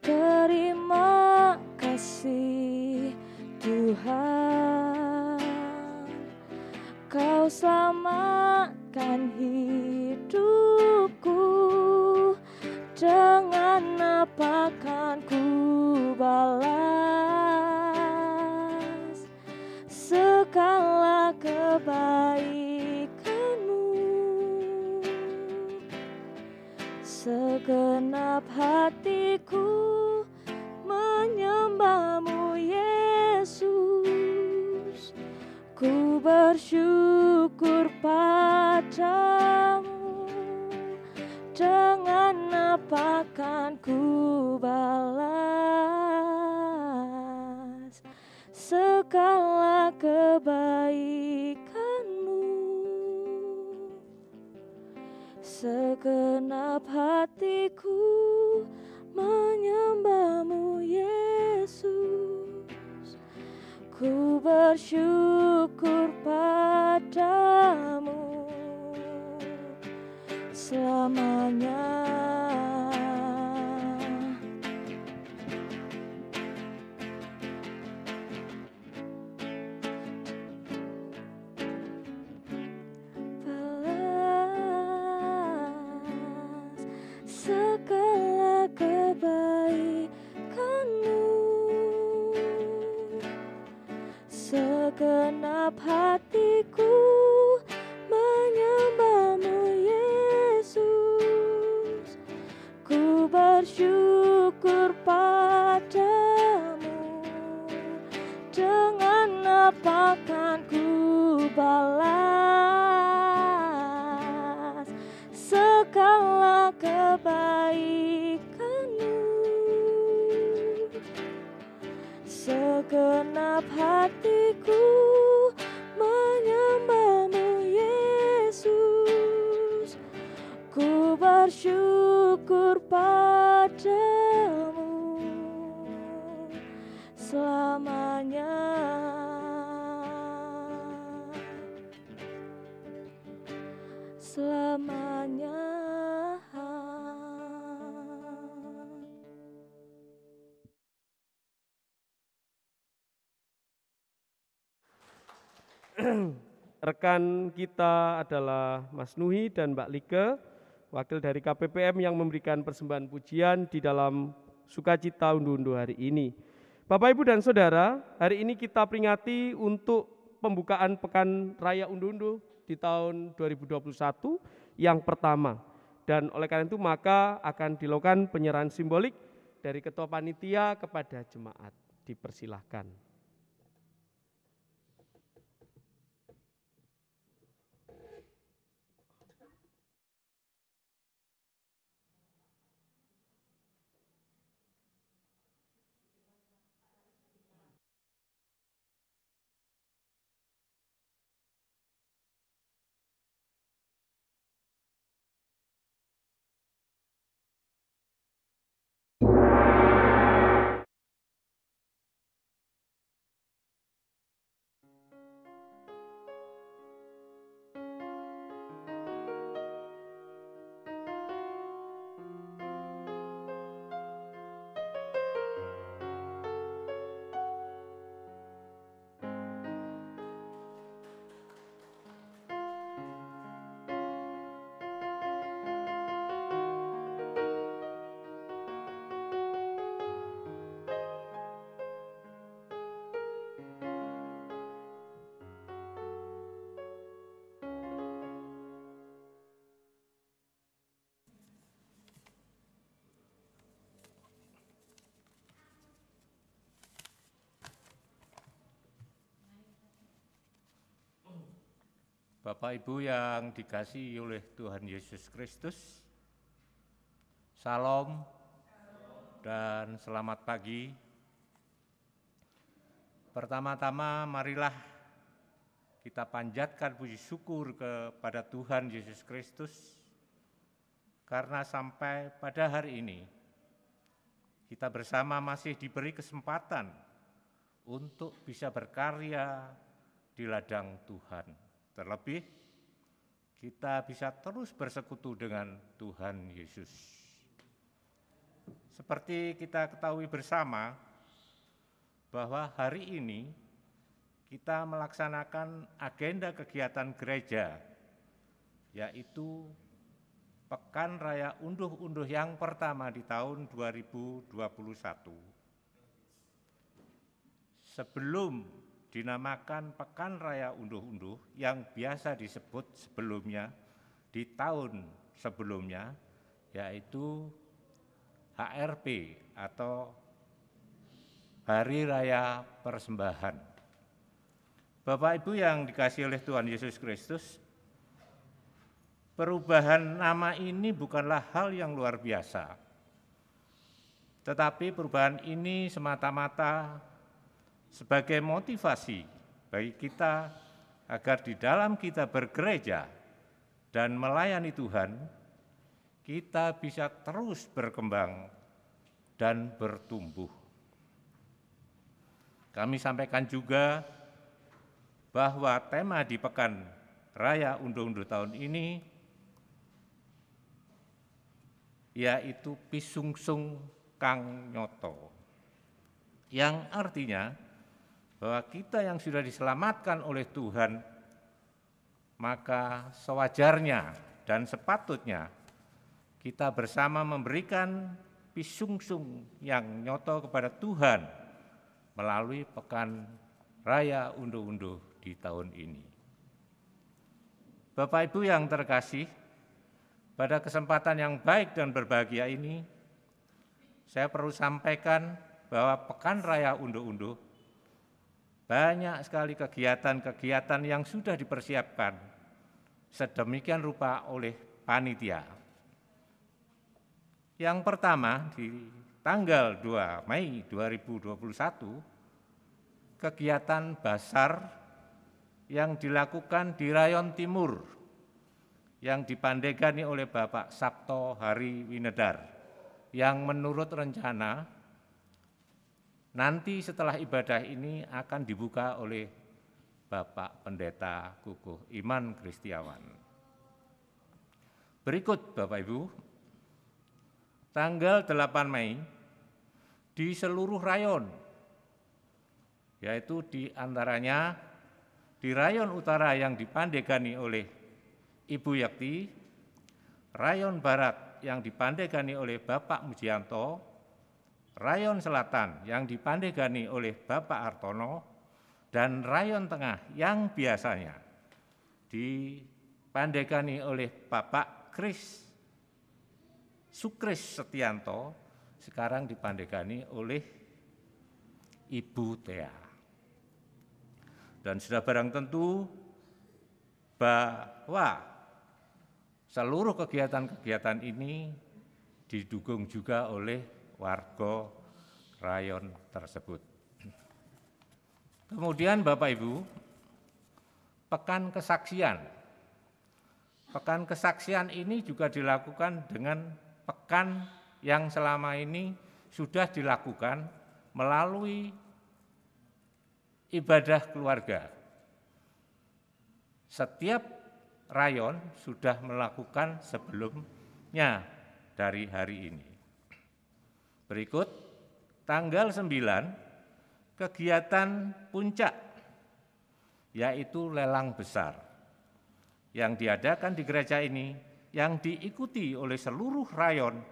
Terima kasih Tuhan, Kau selamatkan hidupku. Dengan apa kan ku balas segala kebaikan-Mu? Segenap hatiku menyembah-Mu Yesus. Ku bersyukur padamu. Dengan apa kan ku balas segala kebaikan-Mu? Segenap hatiku menyembah-Mu Yesus. Ku bersyukur padamu selamanya. Balas segala kebaikan-Mu. Segenap hatiku menyembah-Mu Yesus. Ku bersyukur padamu. Dengan apa kan ku balas segala kebaikan-Mu? Segenap hatiku menyembah-Mu Yesus. Ku bersyukur padamu selamanya. Selamanya. Rekan kita adalah Mas Nuhi dan Mbak Like, wakil dari KPPM yang memberikan persembahan pujian di dalam sukacita unduh-unduh hari ini. Bapak, Ibu, dan Saudara, hari ini kita peringati untuk pembukaan Pekan Raya Unduh-unduh di tahun 2021 yang pertama. Dan oleh karena itu maka akan dilakukan penyerahan simbolik dari Ketua Panitia kepada jemaat. Dipersilahkan. Bapak Ibu yang dikasihi oleh Tuhan Yesus Kristus, Salam dan selamat pagi. Pertama-tama marilah kita panjatkan puji syukur kepada Tuhan Yesus Kristus karena sampai pada hari ini kita bersama masih diberi kesempatan untuk bisa berkarya di ladang Tuhan. Terlebih kita bisa terus bersekutu dengan Tuhan Yesus. Seperti kita ketahui bersama bahwa hari ini kita melaksanakan agenda kegiatan gereja, yaitu Pekan Raya Unduh-Unduh yang pertama di tahun 2021. Sebelum dinamakan Pekan Raya Unduh-Unduh yang biasa disebut sebelumnya di tahun sebelumnya, yaitu HRP atau Hari Raya Persembahan. Bapak Ibu yang dikasihi oleh Tuhan Yesus Kristus, perubahan nama ini bukanlah hal yang luar biasa, tetapi perubahan ini semata-mata sebagai motivasi bagi kita agar di dalam kita bergereja dan melayani Tuhan, kita bisa terus berkembang dan bertumbuh. Kami sampaikan juga bahwa tema di Pekan Raya Unduh-Unduh tahun ini yaitu Pisungsung Kang Nyoto, yang artinya bahwa kita yang sudah diselamatkan oleh Tuhan, maka sewajarnya dan sepatutnya kita bersama memberikan pisungsung yang nyoto kepada Tuhan melalui Pekan Raya Unduh-Unduh di tahun ini. Bapak Ibu yang terkasih, pada kesempatan yang baik dan berbahagia ini, saya perlu sampaikan bahwa Pekan Raya Unduh-Unduh banyak sekali kegiatan-kegiatan yang sudah dipersiapkan sedemikian rupa oleh panitia. Yang pertama, di tanggal 2 Mei 2021, kegiatan basar yang dilakukan di Rayon Timur yang dipandegani oleh Bapak Sabto Hari Winedar, yang menurut rencana nanti setelah ibadah ini akan dibuka oleh Bapak Pendeta Kukuh Iman Kristiawan. Berikut Bapak Ibu, tanggal 8 Mei di seluruh rayon, yaitu di antaranya di Rayon Utara yang dipandegani oleh Ibu Yakti, Rayon Barat yang dipandegani oleh Bapak Mujianto, Rayon Selatan yang dipandegani oleh Bapak Artono, dan Rayon Tengah yang biasanya dipandegani oleh Bapak Sukris Setianto, sekarang dipandegani oleh Ibu Tea. Dan sudah barang tentu bahwa seluruh kegiatan-kegiatan ini didukung juga oleh warga rayon tersebut. Kemudian Bapak Ibu, Pekan Kesaksian. Pekan Kesaksian ini juga dilakukan dengan pekan yang selama ini sudah dilakukan melalui ibadah keluarga. Setiap rayon sudah melakukan sebelumnya dari hari ini. Berikut tanggal 9 kegiatan puncak, yaitu lelang besar yang diadakan di gereja ini, yang diikuti oleh seluruh rayon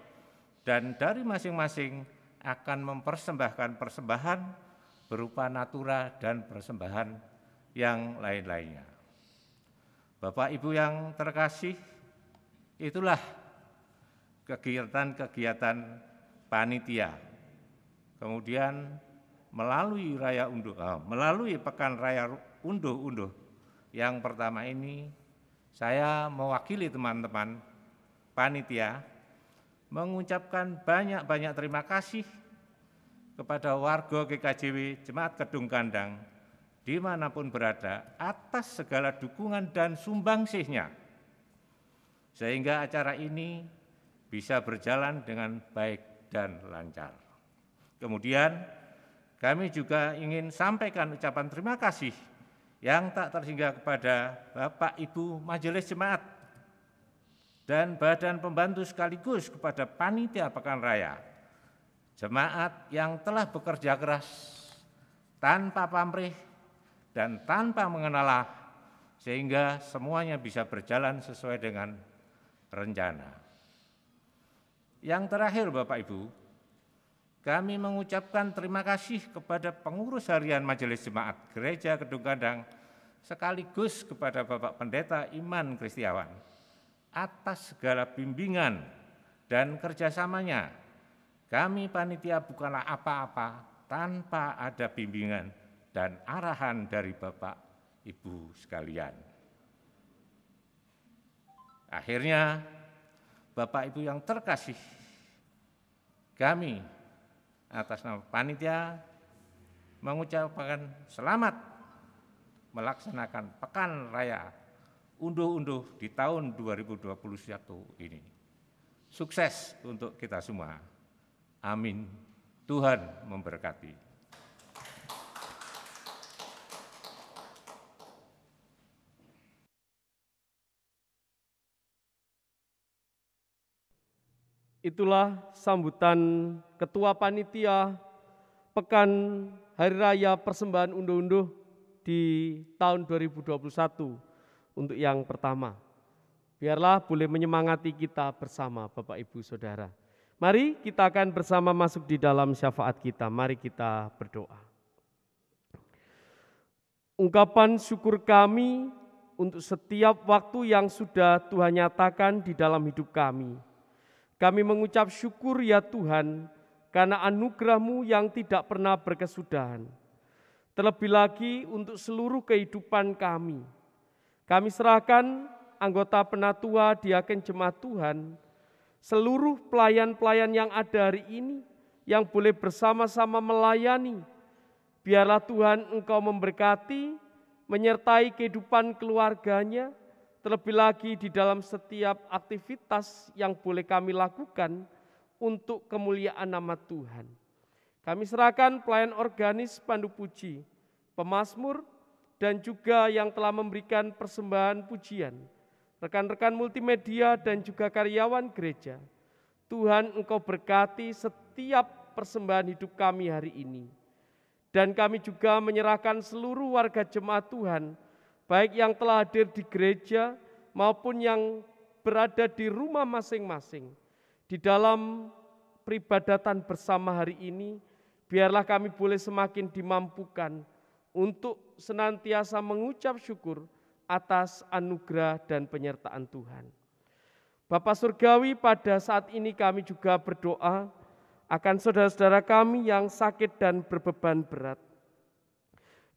dan dari masing-masing akan mempersembahkan persembahan berupa natura dan persembahan yang lain-lainnya. Bapak Ibu yang terkasih, itulah kegiatan-kegiatan panitia. Kemudian melalui Pekan Raya Unduh-Unduh yang pertama ini saya mewakili teman-teman panitia mengucapkan banyak-banyak terima kasih kepada warga GKJW Jemaat Kedung Kandang dimanapun berada atas segala dukungan dan sumbangsihnya, sehingga acara ini bisa berjalan dengan baik dan lancar. Kemudian kami juga ingin sampaikan ucapan terima kasih yang tak terhingga kepada Bapak Ibu Majelis Jemaat dan badan pembantu sekaligus kepada panitia Pekan Raya, jemaat yang telah bekerja keras tanpa pamrih dan tanpa mengenalah sehingga semuanya bisa berjalan sesuai dengan rencana. Yang terakhir Bapak Ibu, kami mengucapkan terima kasih kepada pengurus harian Majelis Jemaat Gereja Kedung Kandang sekaligus kepada Bapak Pendeta Iman Kristiawan atas segala bimbingan dan kerjasamanya. Kami panitia bukanlah apa-apa tanpa ada bimbingan dan arahan dari Bapak Ibu sekalian. Akhirnya, Bapak Ibu yang terkasih, kami atas nama panitia mengucapkan selamat melaksanakan Pekan Raya Unduh-Unduh di tahun 2021 ini. Sukses untuk kita semua. Amin. Tuhan memberkati. Itulah sambutan Ketua Panitia Pekan Hari Raya Persembahan Unduh-Unduh di tahun 2021 untuk yang pertama. Biarlah boleh menyemangati kita bersama Bapak Ibu Saudara. Mari kita akan bersama masuk di dalam syafaat kita. Mari kita berdoa. Ungkapan syukur kami untuk setiap waktu yang sudah Tuhan nyatakan di dalam hidup kami. Kami mengucap syukur ya Tuhan karena anugerah-Mu yang tidak pernah berkesudahan. Terlebih lagi untuk seluruh kehidupan kami. Kami serahkan anggota penatua Diaken Jemaat Tuhan, seluruh pelayan-pelayan yang ada hari ini, yang boleh bersama-sama melayani. Biarlah Tuhan Engkau memberkati, menyertai kehidupan keluarganya, terlebih lagi di dalam setiap aktivitas yang boleh kami lakukan untuk kemuliaan nama Tuhan. Kami serahkan pelayan organis pandu puji, pemazmur, dan juga yang telah memberikan persembahan pujian, rekan-rekan multimedia dan juga karyawan gereja. Tuhan Engkau berkati setiap persembahan hidup kami hari ini. Dan kami juga menyerahkan seluruh warga jemaat Tuhan, baik yang telah hadir di gereja maupun yang berada di rumah masing-masing. Di dalam peribadatan bersama hari ini, biarlah kami boleh semakin dimampukan untuk senantiasa mengucap syukur atas anugerah dan penyertaan Tuhan. Bapa Surgawi, pada saat ini kami juga berdoa akan saudara-saudara kami yang sakit dan berbeban berat.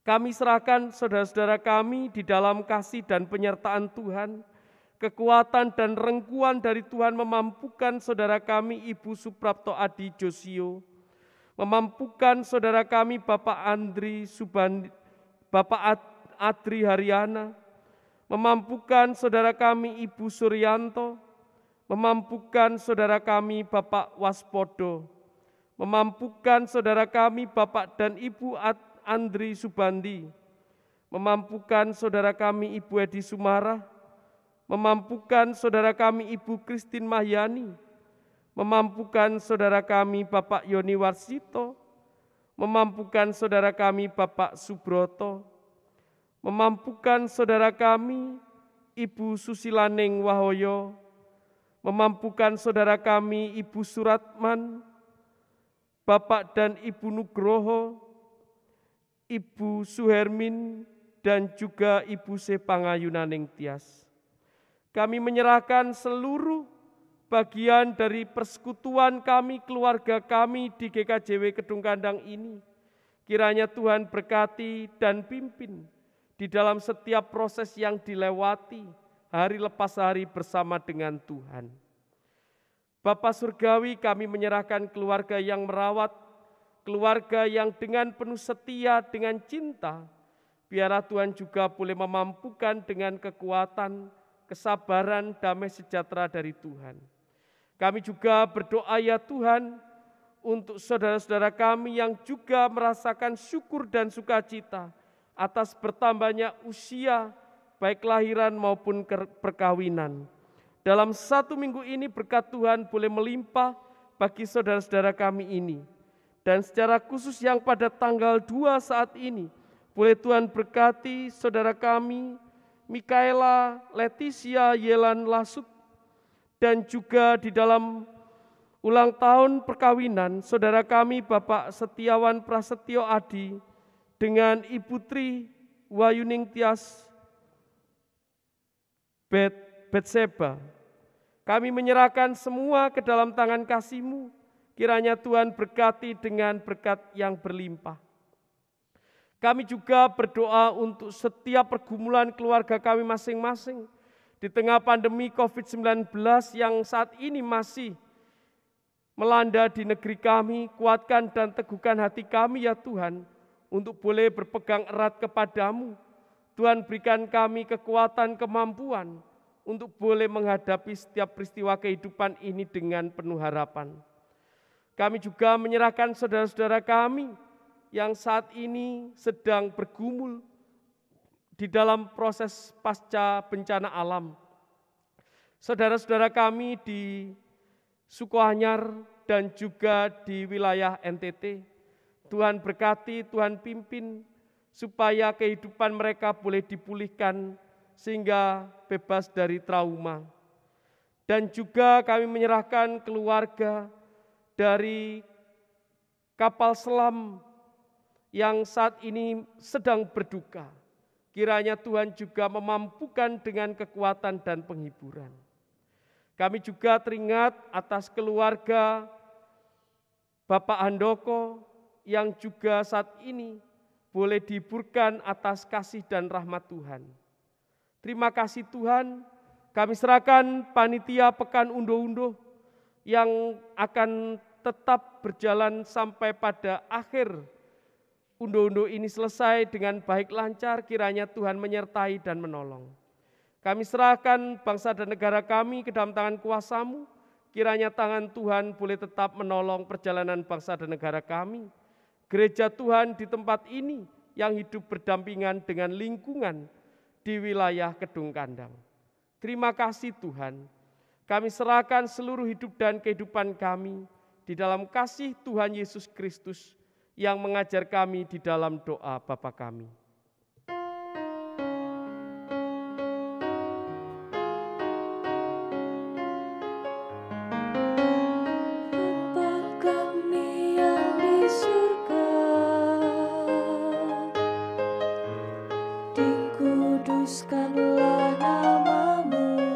Kami serahkan saudara-saudara kami di dalam kasih dan penyertaan Tuhan, kekuatan dan rengkuan dari Tuhan memampukan saudara kami Ibu Suprapto Adi Josio, memampukan saudara kami Bapak Andri Subandi, Bapak Adri Haryana, memampukan saudara kami Ibu Suryanto, memampukan saudara kami Bapak Waspodo, memampukan saudara kami Bapak dan Ibu Andri Subandi, memampukan saudara kami Ibu Edi Sumarah, memampukan saudara kami Ibu Christine Mahyani, memampukan saudara kami Bapak Yoni Warsito, memampukan saudara kami Bapak Subroto, memampukan saudara kami Ibu Susilaning Wahoyo, memampukan saudara kami Ibu Suratman, Bapak dan Ibu Nugroho, Ibu Suhermin, dan juga Ibu Sepangayunaning Tias. Kami menyerahkan seluruh bagian dari persekutuan kami, keluarga kami di GKJW Kedung Kandang ini. Kiranya Tuhan berkati dan pimpin di dalam setiap proses yang dilewati, hari lepas hari bersama dengan Tuhan. Bapa Surgawi, kami menyerahkan keluarga yang merawat, keluarga yang dengan penuh setia, dengan cinta, biarlah Tuhan juga boleh memampukan dengan kekuatan, kesabaran, damai sejahtera dari Tuhan. Kami juga berdoa ya Tuhan, untuk saudara-saudara kami yang juga merasakan syukur dan sukacita atas bertambahnya usia, baik kelahiran maupun perkawinan. Dalam 1 minggu ini berkat Tuhan boleh melimpah bagi saudara-saudara kami ini. Dan secara khusus yang pada tanggal 2 saat ini, boleh Tuhan berkati saudara kami, Mikaela, Leticia, Yelan, Lasuk, dan juga di dalam ulang tahun perkawinan, saudara kami Bapak Setiawan Prasetyo Adi dengan Ibu Tri Wayuning Tias Betseba. Kami menyerahkan semua ke dalam tangan kasih-Mu, kiranya Tuhan berkati dengan berkat yang berlimpah. Kami juga berdoa untuk setiap pergumulan keluarga kami masing-masing di tengah pandemi COVID-19 yang saat ini masih melanda di negeri kami. Kuatkan dan teguhkan hati kami ya Tuhan, untuk boleh berpegang erat kepadamu. Tuhan berikan kami kekuatan, kemampuan untuk boleh menghadapi setiap peristiwa kehidupan ini dengan penuh harapan. Kami juga menyerahkan saudara-saudara kami yang saat ini sedang bergumul di dalam proses pasca bencana alam. Saudara-saudara kami di Sukoanyar dan juga di wilayah NTT, Tuhan berkati, Tuhan pimpin supaya kehidupan mereka boleh dipulihkan sehingga bebas dari trauma. Dan juga kami menyerahkan keluarga dari kapal selam yang saat ini sedang berduka. Kiranya Tuhan juga memampukan dengan kekuatan dan penghiburan. Kami juga teringat atas keluarga Bapak Handoko yang juga saat ini boleh dihiburkan atas kasih dan rahmat Tuhan. Terima kasih Tuhan, kami serahkan panitia Pekan Undo-Undo yang akan tetap berjalan sampai pada akhir Undo-Undo ini selesai dengan baik lancar, kiranya Tuhan menyertai dan menolong. Kami serahkan bangsa dan negara kami ke dalam tangan kuasa-Mu, kiranya tangan Tuhan boleh tetap menolong perjalanan bangsa dan negara kami. Gereja Tuhan di tempat ini yang hidup berdampingan dengan lingkungan di wilayah Kedung Kandang. Terima kasih Tuhan, kami serahkan seluruh hidup dan kehidupan kami di dalam kasih Tuhan Yesus Kristus yang mengajar kami di dalam doa Bapa kami. Dikuduskanlah namamu,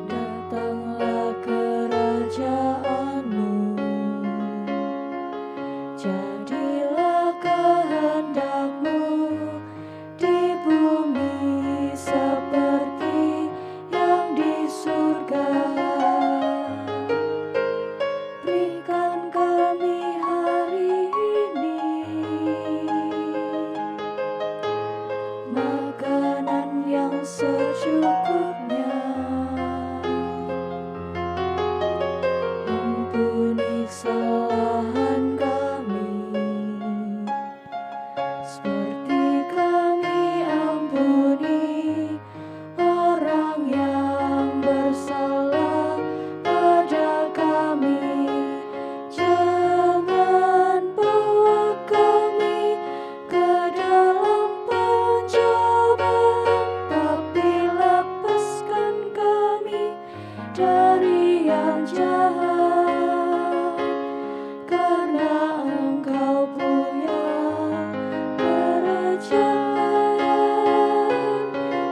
datanglah kerajaanmu, jadilah kehendakmu di bumi seperti yang di surga. Berikan kami hari ini makanan yang secukupnya. Ampuni kesalahan kami, seperti kami ampuni orang yang bersalah pada kami. Jangan bawa kami ke dalam pencobaan, tapi lepaskan kami dari yang jahat, karena Engkau punya kerajaan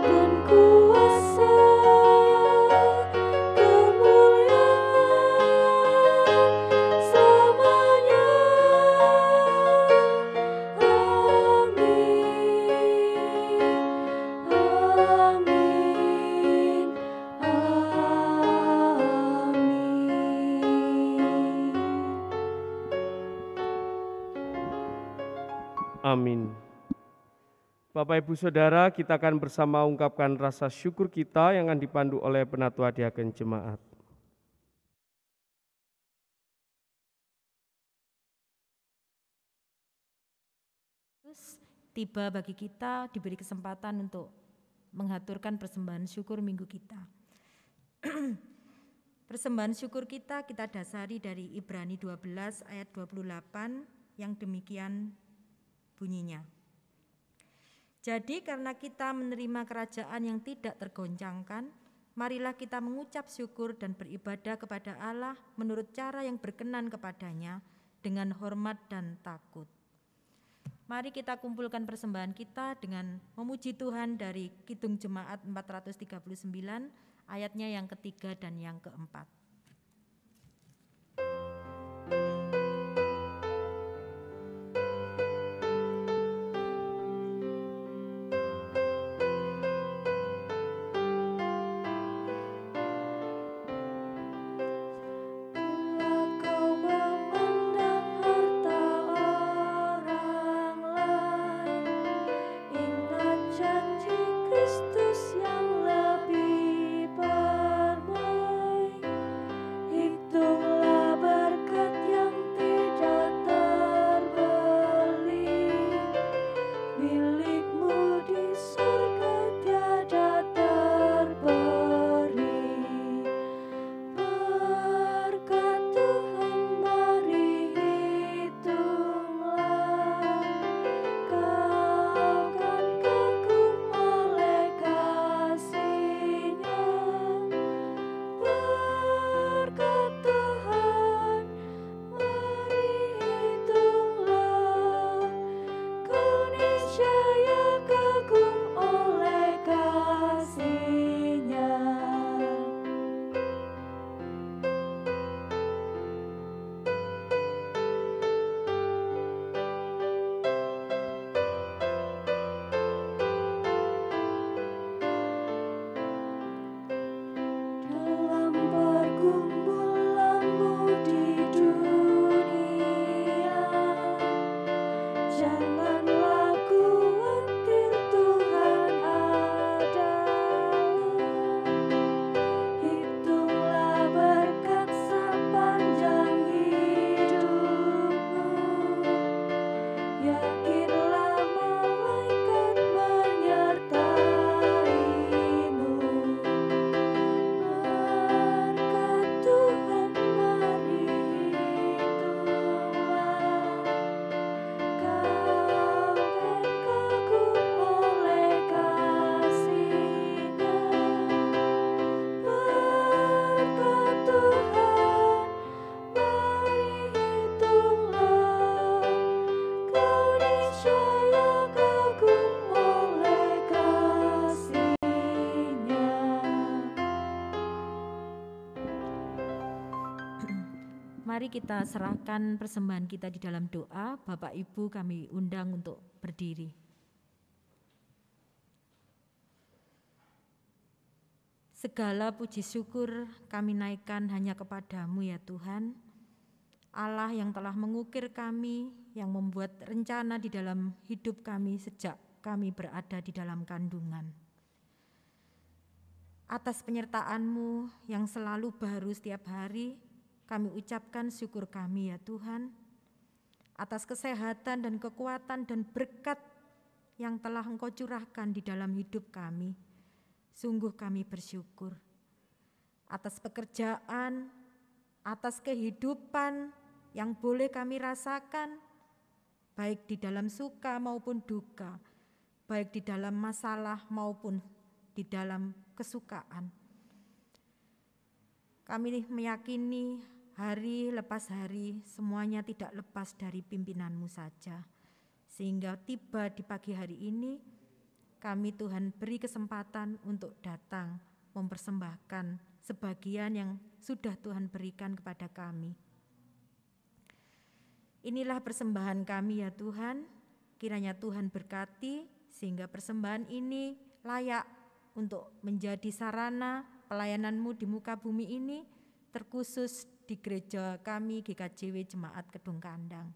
dan kuasa, kemuliaan selamanya. Amin. Amin. Bapak Ibu Saudara, kita akan bersama ungkapkan rasa syukur kita yang akan dipandu oleh Penatua Diaken Jemaat. Tiba bagi kita diberi kesempatan untuk mengaturkan persembahan syukur minggu kita. Persembahan syukur kita dasari dari Ibrani 12 ayat 28 yang demikian bunyinya. Jadi karena kita menerima kerajaan yang tidak tergoncangkan, marilah kita mengucap syukur dan beribadah kepada Allah menurut cara yang berkenan kepadanya dengan hormat dan takut. Mari kita kumpulkan persembahan kita dengan memuji Tuhan dari Kidung Jemaat 439 ayatnya yang ketiga dan yang keempat. Kristus yang lebih permai. Mari kita serahkan persembahan kita di dalam doa. Bapak Ibu kami undang untuk berdiri. Segala puji syukur kami naikkan hanya kepadamu ya Tuhan, Allah yang telah mengukir kami, yang membuat rencana di dalam hidup kami sejak kami berada di dalam kandungan. Atas penyertaan-Mu yang selalu baru setiap hari, kami ucapkan syukur kami ya Tuhan, atas kesehatan dan kekuatan dan berkat yang telah Engkau curahkan di dalam hidup kami. Sungguh kami bersyukur atas pekerjaan, atas kehidupan yang boleh kami rasakan, baik di dalam suka maupun duka, baik di dalam masalah maupun di dalam kesukaan. Kami meyakini hari lepas hari semuanya tidak lepas dari pimpinan-Mu saja. Sehingga tiba di pagi hari ini, kami Tuhan beri kesempatan untuk datang mempersembahkan sebagian yang sudah Tuhan berikan kepada kami. Inilah persembahan kami ya Tuhan, kiranya Tuhan berkati sehingga persembahan ini layak untuk menjadi sarana pelayanan-Mu di muka bumi ini, terkhusus di gereja kami GKJW Jemaat Kedung Kandang.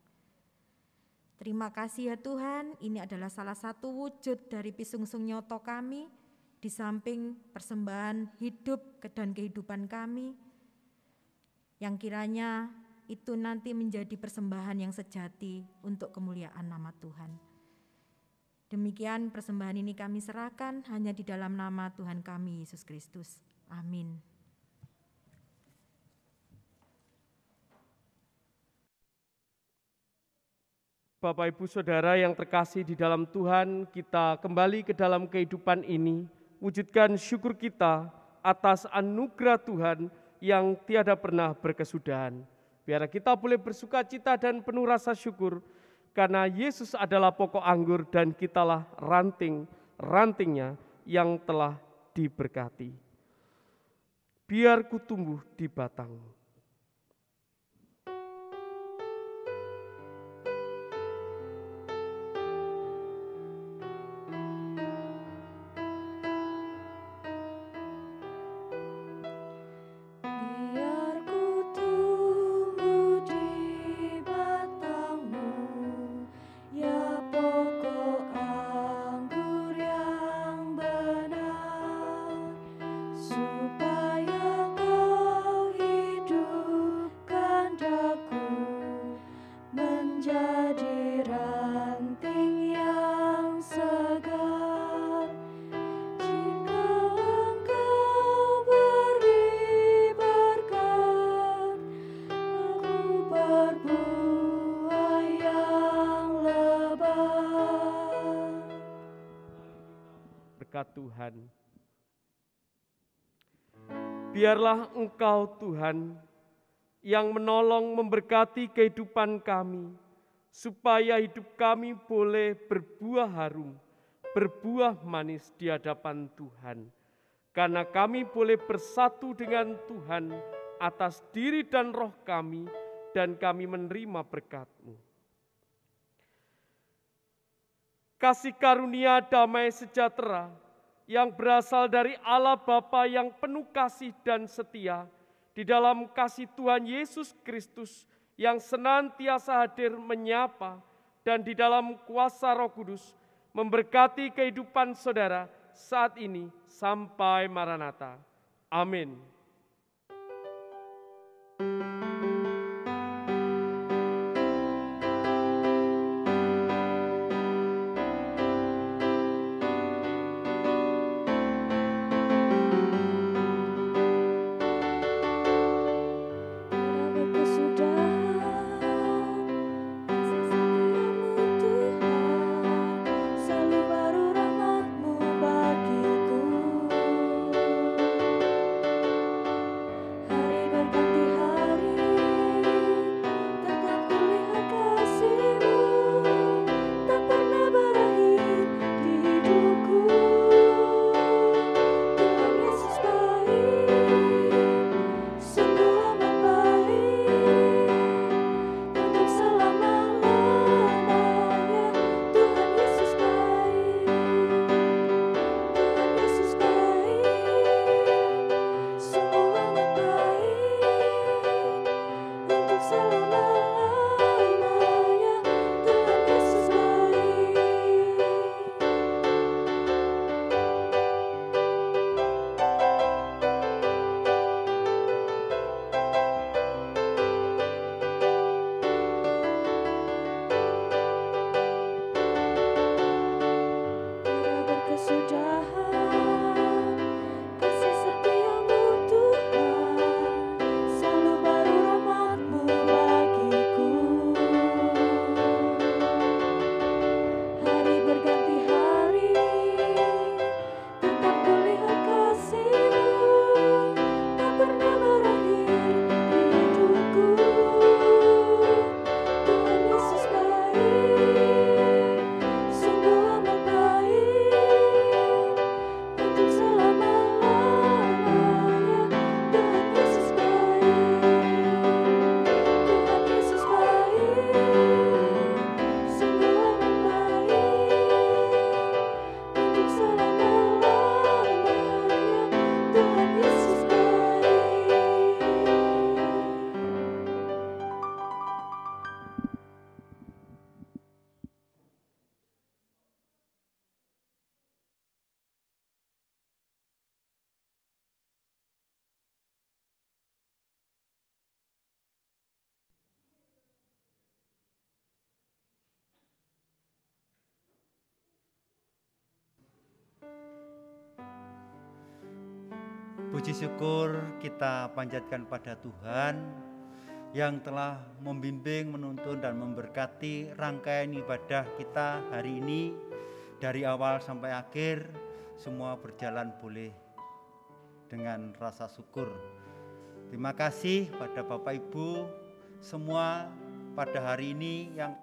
Terima kasih ya Tuhan, ini adalah salah satu wujud dari pisungsung nyoto kami, di samping persembahan hidup dan kehidupan kami, yang kiranya itu nanti menjadi persembahan yang sejati untuk kemuliaan nama Tuhan. Demikian persembahan ini kami serahkan hanya di dalam nama Tuhan kami, Yesus Kristus. Amin. Bapak Ibu Saudara yang terkasih di dalam Tuhan, kita kembali ke dalam kehidupan ini, wujudkan syukur kita atas anugerah Tuhan yang tiada pernah berkesudahan. Biar kita boleh bersukacita dan penuh rasa syukur, karena Yesus adalah pokok anggur dan kitalah ranting-rantingnya yang telah diberkati. Biar ku tumbuh di batangmu. Tuhan. Biarlah Engkau Tuhan yang menolong memberkati kehidupan kami, supaya hidup kami boleh berbuah harum, berbuah manis di hadapan Tuhan. Karena kami boleh bersatu dengan Tuhan atas diri dan roh kami, dan kami menerima berkat-Mu. Kasih karunia damai sejahtera yang berasal dari Allah Bapa yang penuh kasih dan setia, di dalam kasih Tuhan Yesus Kristus yang senantiasa hadir menyapa, dan di dalam kuasa Roh Kudus memberkati kehidupan saudara saat ini sampai Maranatha. Amin. Puji syukur kita panjatkan pada Tuhan yang telah membimbing, menuntun, dan memberkati rangkaian ibadah kita hari ini. Dari awal sampai akhir, semua berjalan boleh dengan rasa syukur. Terima kasih pada Bapak Ibu semua pada hari ini yang